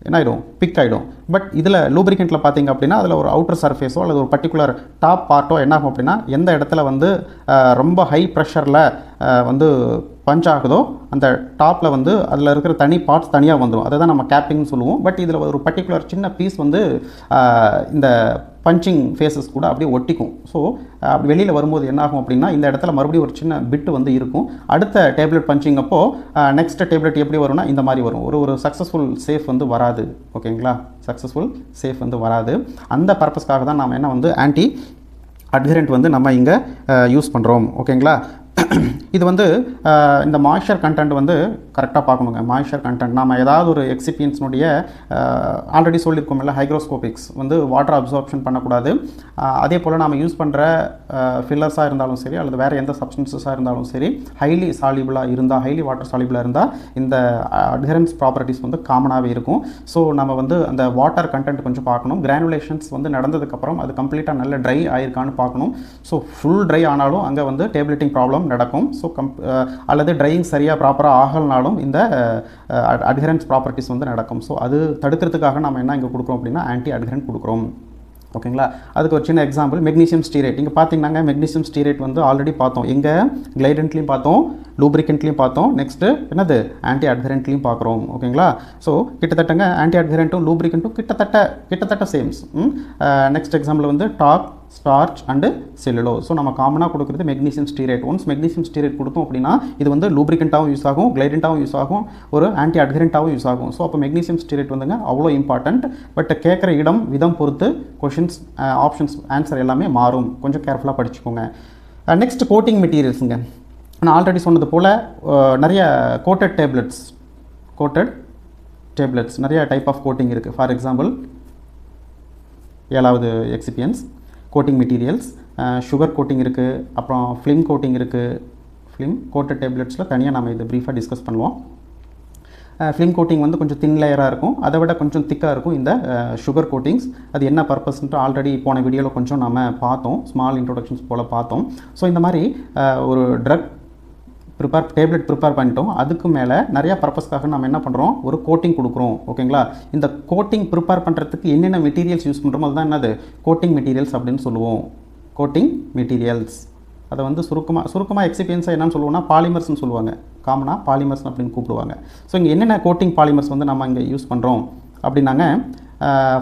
என்ன ஆகிடும், பிக் ஆகிடும். பட் இதில் லூப்ரிகண்ட்டில் பார்த்தீங்க அப்படின்னா அதில் ஒரு அவுட்டர் சர்ஃபேஸோ அல்லது ஒரு பர்டிகுலர் டாப் பார்ட்டோ என்ன ஆகும் அப்படின்னா எந்த இடத்துல வந்து ரொம்ப ஹை ப்ரெஷரில் வந்து பஞ்ச் ஆகுதோ அந்த டாப்பில் வந்து அதில் இருக்கிற தனி பார்ட்ஸ் தனியாக வந்துடும். அதை தான் நம்ம கேப்பிங்னு சொல்லுவோம். பட் இதில் ஒரு பர்டிகுலர் சின்ன பீஸ் வந்து இந்த பஞ்சிங் ஃபேஸஸ் கூட அப்படியே ஒட்டிக்கும். ஸோ அப்படி வெளியில் வரும்போது என்ன ஆகும் அப்படின்னா இந்த இடத்துல மறுபடியும் ஒரு சின்ன பிட்டு வந்து இருக்கும். அடுத்த டேப்லெட் பஞ்சிங் அப்போ நெக்ஸ்ட் டேப்லெட் எப்படி வரும்னா இந்த மாதிரி வரும். ஒரு சக்ஸஸ்ஃபுல் சேஃப் வந்து வராது. ஓகேங்களா? சக்ஸஸ்ஃபுல் சேஃப் வந்து வராது. அந்த பர்பஸ்க்காக தான் நாம் என்ன வந்து ஆன்டி அட்ஹரண்ட் வந்து நம்ம இங்கே யூஸ் பண்ணுறோம். ஓகேங்களா? இது வந்து இந்த மாய்ஸ்சர் கண்டென்ட் வந்து கரெக்டாக பார்க்கணுங்க. மாய்ஸ்சர் கண்டென்ட் நம்ம ஏதாவது ஒரு எக்ஸிபியன்ஸ்னுடைய ஆல்ரெடி சொல்லியிருக்கோம்ல, ஹைக்ரோஸ்கோபிக்ஸ் வந்து வாட்டர் அப்சார்ப்ஷன் பண்ணக்கூடாது. அதே போல் நம்ம யூஸ் பண்ணுற ஃபில்லர்ஸாக இருந்தாலும் சரி அல்லது வேறு எந்த சப்ஸ்டன்சஸாக இருந்தாலும் சரி ஹைலி வாட்டர் சாலிபிளாக இருந்தால் இந்த அட்ஹரன்ஸ் ப்ராப்பர்ட்டிஸ் வந்து காமனாகவே இருக்கும். ஸோ நம்ம வந்து அந்த வாட்டர் கண்டென்ட் கொஞ்சம் பார்க்கணும். கிரானுலேஷன்ஸ் வந்து நடந்ததுக்கப்புறம் அது கம்ப்ளீட்டாக நல்ல ட்ரை ஆயிருக்கான்னு பார்க்கணும். ஸோ ஃபுல் ட்ரை ஆனாலும் அங்கே வந்து டேப்லெட்டிங் ப்ராப்ளம் நடக்கும். ஸோ அல்லது ட்ரையிங் சரியாக ப்ராப்பராக ஆகலனாலும் இந்த அட்ஹரன்ஸ் ப்ராப்பர்ட்டிஸ் வந்து நடக்கும். ஸோ அது தடுக்கிறதுக்காக நம்ம என்ன இங்கே கொடுக்குறோம் அப்படின்னா ஆன்டி அட்ஹரண்ட் கொடுக்குறோம். ஓகேங்களா? அதுக்கு ஒரு சின்ன எக்ஸாம்பிள் மெக்னீசியம் ஸ்டீரேட். இங்கே பார்த்தீங்கன்னா மெக்னீசியம் ஸ்டீரேட் வந்து ஆல்ரெடி பார்த்தோம். எங்கே கிளைடண்ட்லையும் பார்த்தோம், லூப்ரிகண்ட்லையும் பார்த்தோம். நெக்ஸ்ட்டு என்னது ஆன்டி அட்ஹரண்ட்லையும் பார்க்குறோம். ஓகேங்களா? ஸோ கிட்டத்தட்டங்க ஆன்டி அட்ஹரண்ட்டும் லூப்ரிகண்ட்டும் கிட்டத்தட்ட சேம்ஸ். நெக்ஸ்ட் எக்ஸாம்பிள் வந்து talc, starch and cellulose. So நம்ம காமனாக கொடுக்குறது magnesium stearate. Once magnesium stearate கொடுத்தோம் அப்படின்னா இது வந்து லூப்ரிகண்ட்டாகவும் யூஸ் ஆகும், கிளைடண்ட்டாகவும் யூஸ் ஆகும், ஒரு ஆன்டி அட்ஹரண்ட்டாகவும் யூஸ் ஆகும். ஸோ அப்போ மெக்னீசியம் ஸ்டீரேட் வந்துங்க அவ்வளோ இம்பார்ட்டண்ட். பட் கேட்குற விதம் பொறுத்து கொஷின்ஸ் ஆப்ஷன்ஸ் ஆன்சர் எல்லாமே மாறும். கொஞ்சம் கேர்ஃபுல்லாக படிச்சுக்கோங்க. நெக்ஸ்ட் கோட்டிங் மெட்டீரியல்ஸுங்க. நான் ஆல்ரெடி சொன்னது போல் நிறைய கோட்டட் டேப்லெட்ஸ் நிறைய டைப் ஆஃப் கோட்டிங் இருக்குது. ஃபார் எக்ஸாம்பிள் 7வது excipients coating materials, sugar coating இருக்குது, அப்புறம் ஃபிலிம் கோட்டிங் இருக்குது. ஃபிலிம் கோட்டட் டேப்லெட்ஸில் தனியாக நம்ம இதை ப்ரீஃபாக டிஸ்கஸ் பண்ணுவோம். ஃபிலிம் கோட்டிங் வந்து கொஞ்சம் தின் லேயராக இருக்கும், அதை விட கொஞ்சம் திக்காக இருக்கும் இந்த சுகர் கோட்டிங்ஸ். அது என்ன பர்பஸ்ன்ட்டு ஆல்ரெடி போன வீடியோவில் கொஞ்சம் நம்ம பார்த்தோம், ஸ்மால் இன்ட்ரோடக்ஷன்ஸ் போல் பார்த்தோம். ஸோ இந்த மாதிரி ஒரு ட்ரக் டேப்லெட் ப்ரிப்பேர் பண்ணிட்டோம். அதுக்கு மேலே நிறையா பர்பஸ்க்காக நம்ம என்ன பண்ணுறோம், ஒரு கோட்டிங் கொடுக்குறோம். ஓகேங்களா? இந்த கோட்டிங் ப்ரிப்பேர் பண்ணுறதுக்கு என்னென்ன மெட்டீரியல்ஸ் யூஸ் பண்ணுறோமோ அதுதான் என்னது கோட்டிங் மெட்டீரியல்ஸ் அப்படின்னு சொல்லுவோம். கோட்டிங் மெட்டீரியல்ஸ் அதை வந்து சுருக்கமாக எக்ஸிபியன்ஸாக என்னன்னு சொல்லுவோம்னா பாலிமர்ஸ்னு சொல்லுவாங்க. காமனாக பாலிமர்ஸ் அப்படின்னு கூப்பிடுவாங்க. ஸோ இங்கே என்னென்ன கோட்டிங் பாலிமர்ஸ் வந்து நம்ம இங்கே யூஸ் பண்ணுறோம் அப்படின்னாங்க,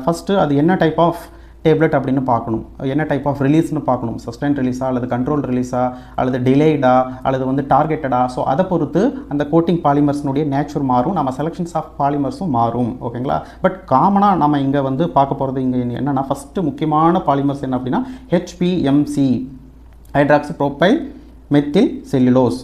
ஃபஸ்ட்டு அது என்ன டைப் ஆஃப் டேப்லெட் அப்படின்னு பார்க்கணும். என்ன டைப் ஆஃப் ரிலீஸ்னு பார்க்கணும். சஸ்டைன் ரிலீஸா அல்லது கண்ட்ரோல் ரிலீஸா அல்லது டிலேடா அல்லது வந்து டார்கெட்டடா. ஸோ அதை பொறுத்து அந்த கோட்டிங் பாலிமர்ஸ்னுடைய நேச்சர் மாறும், நம்ம செலெக்ஷன்ஸ் ஆஃப் பாலிமர்ஸும் மாறும். ஓகேங்களா? பட் காமனாக நம்ம இங்கே வந்து பார்க்க போகிறது இங்கே என்னென்னா ஃபஸ்ட்டு முக்கியமான பாலிமர்ஸ் என்ன அப்படின்னா HPMC, hydroxy propyl methyl cellulose.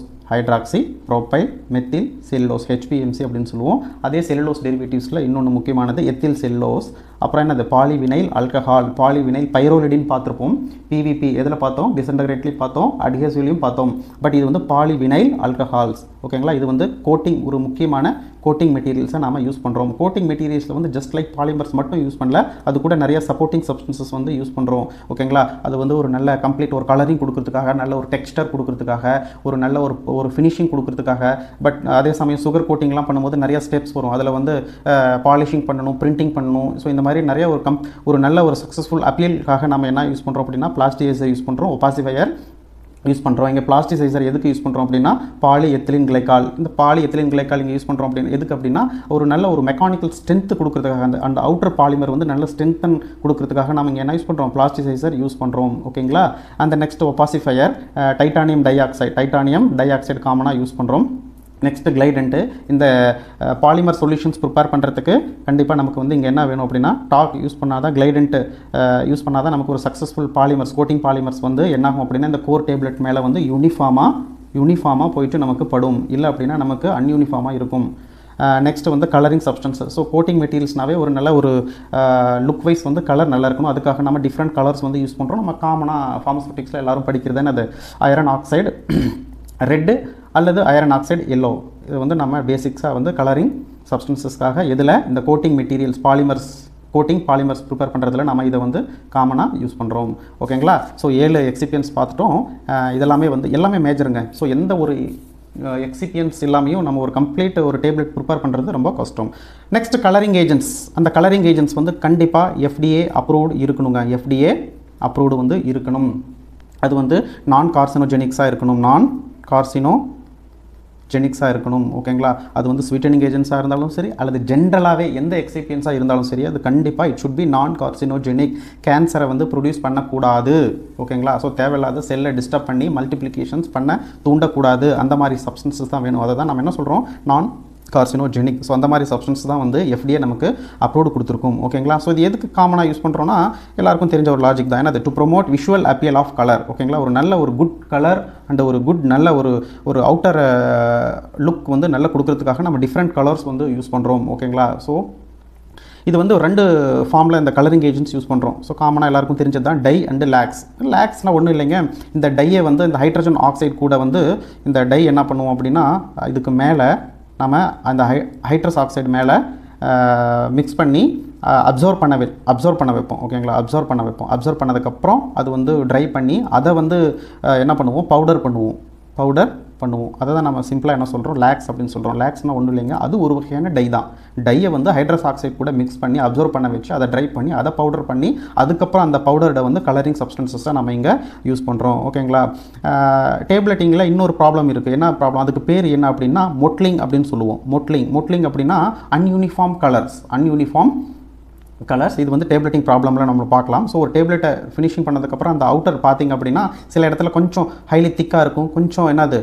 HPMC அப்படின்னு சொல்லுவோம். அதே செல்லுலோஸ் டெரிவேட்டிவ்ஸில் இன்னொன்று முக்கியமானது எத்தில் செல்லுலோஸ். அப்புறம் என்னது பாலிவினைல் ஆல்கஹால், பாலிவினைல் பைரோலிடின் பார்த்துருப்போம். PVP எதில் பார்த்தோம், டிஸ்இன்டகிரேட்லையும் பார்த்தோம், அட்ஹெசிவ்லையும் பார்த்தோம். பட் இது வந்து பாலிவினைல் ஆல்கஹால்ஸ். ஓகேங்களா? இது வந்து கோட்டிங் ஒரு முக்கியமான கோட்டிங் மெட்டீரியல்ஸை நாம் யூஸ் பண்ணுறோம். கோட்டிங் மெட்டீரியல்ஸில் வந்து ஜஸ்ட் லைக் பாலிமர்ஸ் மட்டும் யூஸ் பண்ணல, அது கூட நிறைய சப்போர்ட்டிங் சப்ஸ்டன்சஸ் வந்து யூஸ் பண்ணுறோம். ஓகேங்களா? அது வந்து ஒரு நல்ல கம்ப்ளீட் ஒரு கலரிங் கொடுக்கறதுக்காக, நல்ல ஒரு டெக்ஸ்டர் கொடுக்கறதுக்காக, ஒரு நல்ல ஒரு ஃபினிஷிங் கொடுக்கறதுக்காக. பட் அதே சமயம் சுகர் கோட்டிங்லாம் பண்ணும்போது நிறைய ஸ்டெப்ஸ் வரும். அதில் வந்து பாலிஷிங் பண்ணணும், பிரிண்டிங் பண்ணணும். ஸோ இந்த மாதிரி நிறைய ஒரு நல்ல ஒரு சக்ஸஸ்ஃபுல் அப்பீலுக்காக நம்ம என்ன யூஸ் பண்ணுறோம் அப்படின்னா பிளாஸ்டிகைசர் யூஸ் பண்ணுறோம், ஒபாசிஃபையர் யூஸ் பண்ணுறோம். இங்கே பிளாஸ்டிசைசர் எதுக்கு யூஸ் பண்ணுறோம் அப்படின்னா பாலி எத்திலின் கிளைக்கால். இந்த பாலி எத்திலின் கிளைக்கால் இங்கே யூஸ் பண்ணுறோம் அப்படின்னு எதுக்கு அப்படின்னா ஒரு நல்ல ஒரு மெக்கானிக்கல் ஸ்ட்ரென்த் கொடுக்குறதுக்காக அந்த அவுட்டர் பாலிமர் வந்து நல்ல ஸ்ட்ரென்த்தன் கொடுக்குறதுக்காக நம்ம இங்கே என்ன யூஸ் பண்ணுறோம், பிளாஸ்டிசைசர் யூஸ் பண்ணுறோம். ஓகேங்களா. அந்த நெக்ஸ்ட் ஒபாசிஃபையர் டைட்டானியம் டை ஆக்சைடு காமனாக யூஸ் பண்ணுறோம். நெக்ஸ்ட் கிளைடன்ட்டு. இந்த பாலிமர் சொல்யூஷன்ஸ் ப்ரிப்பேர் பண்ணுறதுக்கு கண்டிப்பாக நமக்கு வந்து இங்கே என்ன வேணும் அப்படின்னா டாக் யூஸ் பண்ணாதான், கிளைடன்ட்டு யூஸ் பண்ணாதான் நமக்கு ஒரு சக்ஸஸ்ஃபுல் பாலிமர்ஸ், கோட்டிங் பாலிமர்ஸ் வந்து என்னாகும் அப்படின்னா இந்த கோர் டேப்லெட் மேலே வந்து யூனிஃபார்மாக போயிட்டு நமக்கு படும். இல்லை அப்படின்னா நமக்கு அன்யூனிஃபார்மாக இருக்கும். நெக்ஸ்ட் வந்து கலரிங் சப்ஸ்டன்ஸஸ். ஸோ கோட்டிங் மெட்டீரியல்ஸ்னாவே ஒரு நல்ல ஒரு லுக் வைஸ் வந்து கலர் நல்லா இருக்கணும். அதுக்காக நம்ம டிஃப்ரெண்ட் கலர்ஸ் வந்து யூஸ் பண்ணுறோம். நம்ம காமனாக ஃபார்மசூட்டிக்ஸில் எல்லோரும் படிக்கிறதுன்னு அது ஐரன் ஆக்சைடு ரெட்டு அல்லது ஐரன் ஆக்சைடு எல்லோ. இது வந்து நம்ம பேசிக்ஸாக வந்து கலரிங் சப்ஸ்டன்சஸ்க்காக இதில் இந்த கோட்டிங் மெட்டீரியல்ஸ் பாலிமர்ஸ் ப்ரிப்பேர் பண்ணுறதுல நம்ம இதை வந்து காமனாக யூஸ் பண்ணுறோம். ஓகேங்களா. ஸோ 7 எக்ஸிபியன்ஸ் பார்த்துட்டோம். இதெல்லாமே வந்து எல்லாமே மேஜருங்க. ஸோ எந்த ஒரு எக்ஸிபியன்ஸ் எல்லாமையும் நம்ம ஒரு கம்ப்ளீட் ஒரு டேப்லெட் ப்ரிப்பேர் பண்ணுறது ரொம்ப கஷ்டம். Next colouring agents. அந்த கலரிங் ஏஜென்ட்ஸ் வந்து கண்டிப்பாக FDA அப்ரூவ்டு இருக்கணுங்க. FDA அப்ரூவ்டு வந்து இருக்கணும். அது வந்து நான் கார்சினோஜெனிக்ஸாக இருக்கணும். ஓகேங்களா. அது வந்து ஸ்வீட்டனிங் ஏஜென்ட்ஸாக இருந்தாலும் சரி அல்லது ஜென்ரலாகவே எந்த எக்ஸிபியன்ஸாக இருந்தாலும் சரி அது கண்டிப்பாக இட் ஷுட் பி நான் கார்சினோஜெனிக். கேன்சரை வந்து ப்ரொடியூஸ் பண்ணக்கூடாது. ஓகேங்களா. ஸோ தேவையில்லாத செல்லை டிஸ்டர்ப் பண்ணி மல்டிப்ளிகேஷன்ஸ் பண்ண தூண்டக்கூடாது. அந்த மாதிரி சப்ஸ்டன்சஸ் தான் வேணும். அதை தான் நம்ம என்ன சொல்கிறோம், நான் கார்சினோஜெனிக். ஸோ அந்த மாதிரி சப்ஸ்டன்ஸ் தான் வந்து FDA நமக்கு அப்ரூவ்டு கொடுத்துருக்கும். ஓகேங்களா. ஸோ இது எதுக்கு காமனாக யூஸ் பண்ணுறோன்னா எல்லாருக்கும் தெரிஞ்ச ஒரு லாஜிக் தான். ஏன்னா அது to promote visual appeal of colour. ஓகேங்களா. ஒரு நல்ல ஒரு குட் கலர் அண்ட் ஒரு குட் நல்ல ஒரு அவுட்டர் லுக் வந்து நல்லா கொடுக்கறதுக்காக நம்ம டிஃப்ரெண்ட் கலர்ஸ் வந்து யூஸ் பண்ணுறோம். ஓகேங்களா. ஸோ இது வந்து 2 ஃபார்மில் இந்த கலரிங் ஏஜென்ட்ஸ் யூஸ் பண்ணுறோம். ஸோ காமனாக எல்லாருக்கும் தெரிஞ்சது தான் டை அண்டு லேக்ஸ்னால் ஒன்றும் இல்லைங்க. இந்த டையை வந்து இந்த ஹைட்ரஜன் ஆக்சைடு கூட வந்து இந்த டை என்ன பண்ணுவோம் அப்படின்னா இதுக்கு மேலே நம்ம அந்த ஹைட்ரஸ் ஆக்சைடு மேலே மிக்ஸ் பண்ணி அப்சர்வ் பண்ண வைப்போம். ஓகேங்களா. அப்சர்வ் பண்ணதுக்கப்புறம் அது வந்து ட்ரை பண்ணி அதை வந்து என்ன பண்ணுவோம், பவுடர் பண்ணுவோம். அதை தான் நம்ம சிம்பிளாக என்ன சொல்கிறோம், லேக்ஸ் அப்படின்னு சொல்கிறோம். லேக்ஸ்னால் ஒன்றும் இல்லைங்க, அது ஒரு வகையான டை தான். டையை வந்து ஹைட்ரஸ் ஆக்சைடு கூட மிக்ஸ் பண்ணி அப்சர்வ் பண்ண வச்சு அதை ட்ரை பண்ணி அதை பவுடர் பண்ணி அதுக்கப்புறம் அந்த பவுடரை வந்து கலரிங் சப்ஸ்டன்சஸாக நம்ம இங்கே யூஸ் பண்ணுறோம். ஓகேங்களா. டேப்லெட்டிங்கில் இன்னொரு ப்ராப்ளம் இருக்குது. என்ன ப்ராப்ளம், அதுக்கு பேர் என்ன அப்படின்னா மொட்லிங் அப்படின்னு சொல்லுவோம். மொட்லிங் அப்படின்னா அன்யூனிஃபார்ம் கலர்ஸ். இது வந்து டேப்லெட்டிங் ப்ராப்ளமில் நம்ம பார்க்கலாம். ஸோ ஒரு டேப்லெட்டை ஃபினிஷிங் பண்ணதுக்கப்புறம் அந்த அவுட்டர் பார்த்திங்க அப்படின்னா சில இடத்துல கொஞ்சம் ஹைலி திக்காக இருக்கும், கொஞ்சம் என்னது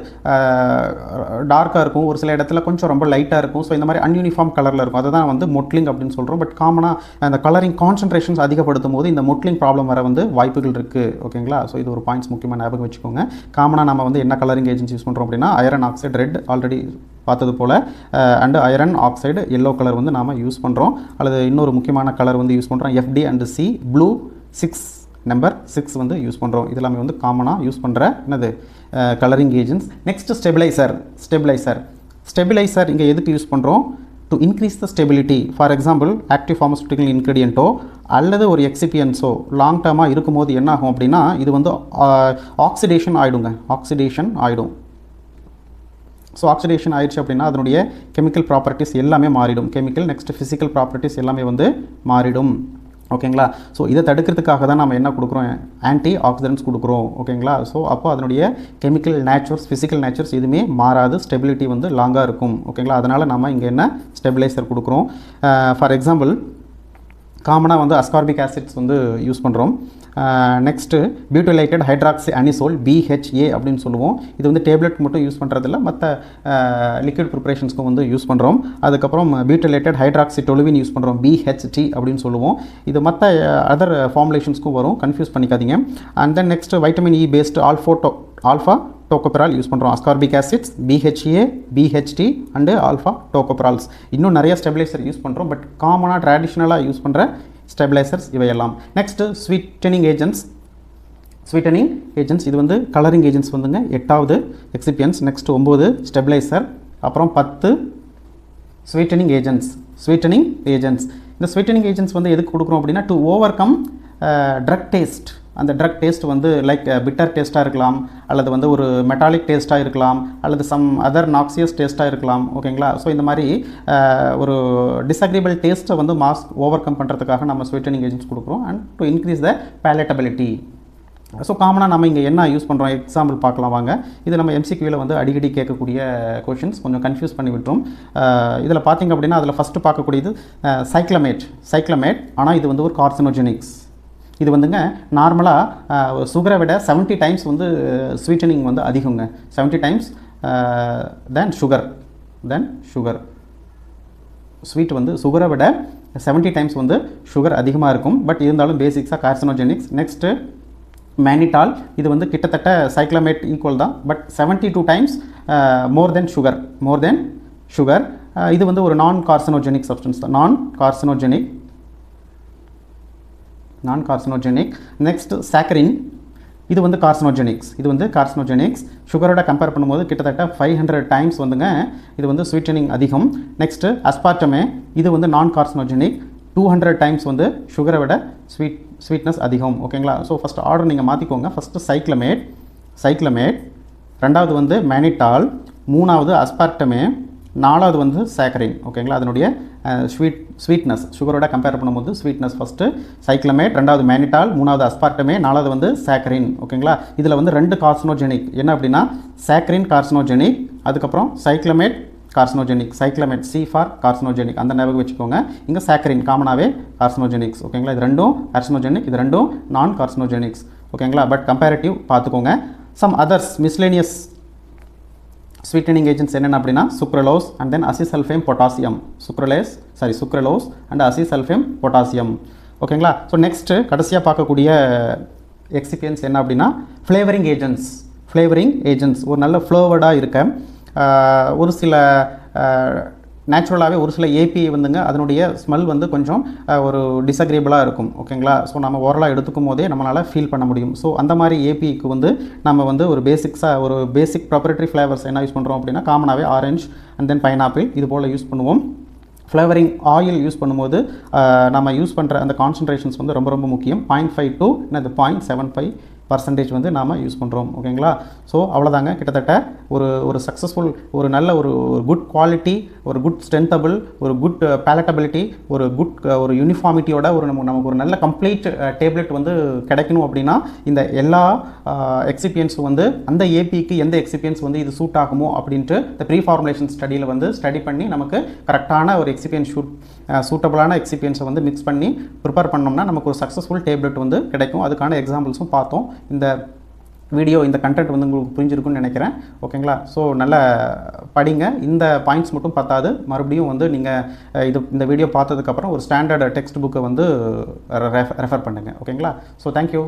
டார்க்காக இருக்கும், ஒரு சில இடத்துல கொஞ்சம் ரொம்ப லைட்டாக இருக்கும். ஸோ இந்த மாதிரி அன்யூனிஃபார்ம் கலரில் இருக்கும். அதை தான் வந்து மொட்லிங் அப்படின்னு சொல்கிறோம். பட் காமனாக அந்த கலரிங் கான்சன்ட்ரேஷன்ஸ் அதிகப்படுத்தும் போது இந்த மொட்லிங் ப்ராப்ளம் வர வந்து வாய்ப்புகள் இருக்குது. ஓகேங்களா. ஸோ இது ஒரு பாயிண்ட்ஸ் முக்கியமாக ஞாபகம் வச்சுக்கோங்க. காமனாக நம்ம வந்து என்ன கலரிங் ஏஜென்சி யூஸ் பண்ணுறோம் அப்படின்னா ஐரன் ஆக்சைடு ரெட் ஆல்ரெடி பார்த்தது போல் and iron oxide yellow colour வந்து நாம் யூஸ் பண்ணுறோம். அல்லது இன்னொரு முக்கியமான கலர் வந்து யூஸ் பண்ணுறோம் FD and C blue 6 number 6 வந்து யூஸ் பண்ணுறோம். இது எல்லாமே வந்து காமனாக யூஸ் பண்ணுற என்னது கலரிங் ஏஜென்ட்ஸ். நெக்ஸ்ட் ஸ்டெபிலைசர் இங்கே எதுக்கு யூஸ் பண்ணுறோம், to increase the stability. For example active pharmaceutical இன்க்ரீடியண்ட்டோ அல்லது ஒரு எக்ஸிபியன்ஸோ லாங் டேர்மாக இருக்கும்போது என்ன ஆகும் அப்படின்னா இது வந்து ஆக்சிடேஷன் ஆகிடும். ஸோ ஆக்சிடேஷன் ஆயிடுச்சு அப்படின்னா அதனுடைய கெமிக்கல் ப்ராப்பர்ட்டிஸ் எல்லாமே மாறிடும். நெக்ஸ்ட் ஃபிசிக்கல் ப்ராப்பர்ட்டிஸ் எல்லாமே வந்து மாறிடும். ஓகேங்களா. ஸோ இதை தடுக்கிறதுக்காக தான் நம்ம என்ன கொடுக்குறோம், ஆன்டி ஆக்சிடென்ட்ஸ் கொடுக்குறோம். ஓகேங்களா. ஸோ அப்போ அதனுடைய கெமிக்கல் நேச்சர்ஸ் ஃபிசிக்கல் நேச்சர்ஸ் எதுவுமே மாறாது, ஸ்டெபிலிட்டி வந்து லாங்காக இருக்கும். ஓகேங்களா. அதனால் நம்ம இங்கே என்ன ஸ்டெபிலைசர் கொடுக்குறோம். ஃபார் எக்ஸாம்பிள் காமனாக வந்து அஸ்கார்பிக் ஆசிட்ஸ் வந்து யூஸ் பண்ணுறோம். நெக்ஸ்ட்டு பியூட்டிலைட்டட் ஹைட்ராக்சி அனிசோல் BHA அப்படின்னு சொல்லுவோம். இது வந்து டேப்லெட் மட்டும் யூஸ் பண்ணுறதில்ல, மற்ற லிக்விட் ப்ரிப்பரேஷன்ஸ்க்கும் வந்து யூஸ் பண்ணுறோம். அதுக்கப்புறம் பியூட்டிலைட்டட் ஹைட்ராக்சி டொலுவின் யூஸ் பண்ணுறோம், BHT அப்படின்னு சொல்லுவோம். இது மற்ற அதர் ஃபார்முலேஷன்ஸ்க்கும் வரும், கன்ஃபியூஸ் பண்ணிக்காதீங்க. And then next vitamin E based alpha tocopherol use பண்ணுறோம். Ascorbic acids BHA BHT and alpha tocopherols. இன்னும் நிறைய ஸ்டெபிலைசர் யூஸ் பண்ணுறோம். பட் காமனாக ட்ரெடிஷ்னலாக யூஸ் பண்ணுற ஸ்டெபிலைசர்ஸ் இவையெல்லாம். நெக்ஸ்ட்டு ஸ்வீட்டனிங் ஏஜென்ட்ஸ் இது வந்து கலரிங் ஏஜென்ட்ஸ் வந்துங்க 8வது எக்ஸிபியன்ஸ். நெக்ஸ்ட் 9 ஸ்டெபிலைசர், அப்புறம் 10 ஸ்வீட்டனிங் ஏஜென்ட்ஸ். இந்த ஸ்வீட்டனிங் ஏஜென்ட்ஸ் வந்து எதுக்கு கொடுக்குறோம் அப்படின்னா to overcome drug taste. அந்த ட்ரக் டேஸ்ட் வந்து லைக் பிட்டர் டேஸ்ட்டாக இருக்கலாம், அல்லது வந்து ஒரு மெட்டாலிக் டேஸ்ட்டாக இருக்கலாம், அல்லது சம் அதர் நாக்சியஸ் டேஸ்ட்டாக இருக்கலாம். ஓகேங்களா. ஸோ இந்த மாதிரி ஒரு டிஸ்அக்ரிபிள் டேஸ்ட்டை வந்து ஓவர் கம் பண்ணுறதுக்காக நம்ம ஸ்வீட்டனிங் ஏஜென்ட்ஸ் கொடுக்குறோம். And to increase the palatability. So காமனாக நம்ம இங்கே என்ன யூஸ் பண்ணுறோம் எக்ஸாம்பிள் பார்க்கலாம் வாங்க. இது நம்ம எம்சிக்யூவில் வந்து அடிக்கடி கேட்கக்கூடிய கொஷின்ஸ், கொஞ்சம் கன்ஃபியூஸ் பண்ணி விட்டுரும். இதில் பார்த்திங்க அப்படின்னா அதில் ஃபஸ்ட்டு பார்க்கக்கூடியது சைக்ளமேட். ஆனால் இது வந்து ஒரு கார்சினோஜெனிக்ஸ். இது வந்துங்க நார்மலாக சுகரை விட 70 டைம்ஸ் வந்து ஸ்வீட்டனிங் வந்து அதிகங்க. 70 டைம்ஸ் தென் சுகர். ஸ்வீட் வந்து சுகரை விட 70 டைம்ஸ் வந்து சுகர் அதிகமாக இருக்கும். பட் இருந்தாலும் பேசிக்ஸாக கார்சினோஜெனிக்ஸ். Next mannitol. இது வந்து கிட்டத்தட்ட சைக்ளமேட் ஈக்குவல் தான், but 72 times more then sugar. இது வந்து ஒரு நான் கார்சினோஜெனிக் சப்ஸ்டன்ஸ் தான். நான் கார்சினோஜெனிக். Next saccharin. இது வந்து கார்சினோஜெனிக்ஸ். சுகரோட கம்பேர் பண்ணும்போது கிட்டத்தட்ட 500 டைம்ஸ் வந்துங்க இது வந்து ஸ்வீட்டனிங் அதிகம். நெக்ஸ்ட்டு அஸ்பார்டமே. இது வந்து நான் கார்சினோஜெனிக். 200 டைம்ஸ் வந்து சுகரை விட ஸ்வீட்னஸ் அதிகம். ஓகேங்களா? ஸோ ஃபஸ்ட் ஆர்டர் நீங்கள் மாற்றிக்கோங்க. ஃபஸ்ட்டு சைக்ளமேட், ரெண்டாவது வந்து மேனிட்டால், மூணாவது அஸ்பார்டமே, நாலாவது வந்து சாக்கரின். ஓகேங்களா? அதனுடைய ஸ்வீட்னஸ் சுகரோட கம்பேர் பண்ணும்போது ஸ்வீட்னஸ் ஃபஸ்ட்டு சைக்ளமேட், ரெண்டாவது மேனிட்டால், மூணாவது அஸ்பார்டமே, நாலாவது வந்து சாக்கரின். ஓகேங்களா? இதில் வந்து 2 கார்சினோஜெனிக். என்ன அப்படின்னா சாக்கரின் கார்சினோஜெனிக், அதுக்கப்புறம் சைக்ளமேட் கார்சினோஜெனிக். சைக்ளமேட் சி ஃபார் கார்சினோஜெனிக், அந்த ஞாபகம் வச்சுக்கோங்க. இங்கே சாக்கரின் காமனாகவே கார்சினோஜெனிக்ஸ். ஓகேங்களா? இது ரெண்டும் கார்சினோஜெனிக், இது ரெண்டும் நான் கார்சினோஜெனிக்ஸ். ஓகேங்களா? பட் கம்பேரிட்டிவ் பார்த்துக்கோங்க. Some others miscellaneous sweetening agents என்னென்ன அப்படின்னா sucralose and then acesulfame potassium. Sucralose and acesulfame potassium. ஓகேங்களா? ஸோ நெக்ஸ்ட்டு கடைசியாக பார்க்கக்கூடிய எக்ஸிபியன்ஸ் என்ன அப்படின்னா ஃப்ளேவரிங் ஏஜென்ட்ஸ். ஒரு நல்ல ஃப்ளேவர்டாக இருக்க ஒரு சில நேச்சுரலாகவே ஒரு சில ஏபி வந்துங்க அதனுடைய ஸ்மெல் வந்து கொஞ்சம் ஒரு டிஸ்அக்ரியபிளாக இருக்கும். ஓகேங்களா? ஸோ நம்ம ஓரலாக எடுத்துக்கும் போதே நம்மளால் ஃபீல் பண்ண முடியும். ஸோ அந்த மாதிரி ஏபிக்கு வந்து நம்ம வந்து ஒரு பேசிக் ப்ராப்பர்ட்டரி ஃப்ளேவர்ஸ் என்ன யூஸ் பண்ணுறோம் அப்படின்னா காமனாகவே ஆரஞ்ச் அண்ட் தென் பைனாப்பிள் இது போல் யூஸ் பண்ணுவோம். ஃப்ளேவரிங் ஆயில் யூஸ் பண்ணும்போது நம்ம யூஸ் பண்ணுற அந்த கான்சன்ட்ரேஷன்ஸ் வந்து ரொம்ப முக்கியம். 0.5 to 0.75% வந்து நாம் யூஸ் பண்ணுறோம். ஓகேங்களா? ஸோ அவ்வளோதாங்க. கிட்டத்தட்ட ஒரு சக்ஸஸ்ஃபுல் ஒரு நல்ல ஒரு குட் குவாலிட்டி, ஒரு குட் ஸ்ட்ரென்த்தபிள், ஒரு குட் பேலட்டபிலிட்டி, ஒரு யூனிஃபார்மிட்டியோட நமக்கு ஒரு நல்ல கம்ப்ளீட் டேப்லெட் வந்து கிடைக்கணும் அப்படின்னா இந்த எல்லா எக்ஸிபியன்ஸும் வந்து அந்த ஏபிக்கு எந்த எக்ஸிபியன்ஸ் வந்து இது சூட் ஆகுமோ அப்படின்ட்டு இந்த ப்ரீ ஃபார்முலேஷன் ஸ்டடியில் வந்து ஸ்டடி பண்ணி நமக்கு கரெக்டான ஒரு சூட்டபிளான எக்ஸிபியன்ஸை வந்து மிக்ஸ் பண்ணி ப்ரிப்பேர் பண்ணோம்னா நமக்கு ஒரு சக்ஸஸ்ஃபுல் டேப்லெட் வந்து கிடைக்கும். அதுக்கான எக்ஸாம்பிள்ஸும் பார்த்தோம். இந்த கண்டென்ட் வந்து உங்களுக்கு புரிஞ்சிருக்குன்னு நினைக்கிறேன். ஓகேங்களா? ஸோ நல்லா படிங்க. இந்த பாயிண்ட்ஸ் மட்டும் பத்தாது, மறுபடியும் வந்து நீங்கள் இந்த வீடியோ பார்த்ததுக்கப்புறம் ஒரு ஸ்டாண்டர்ட் டெக்ஸ்ட் புக்கை வந்து ரெஃபர் பண்ணுங்கள். ஓகேங்களா? So thank you.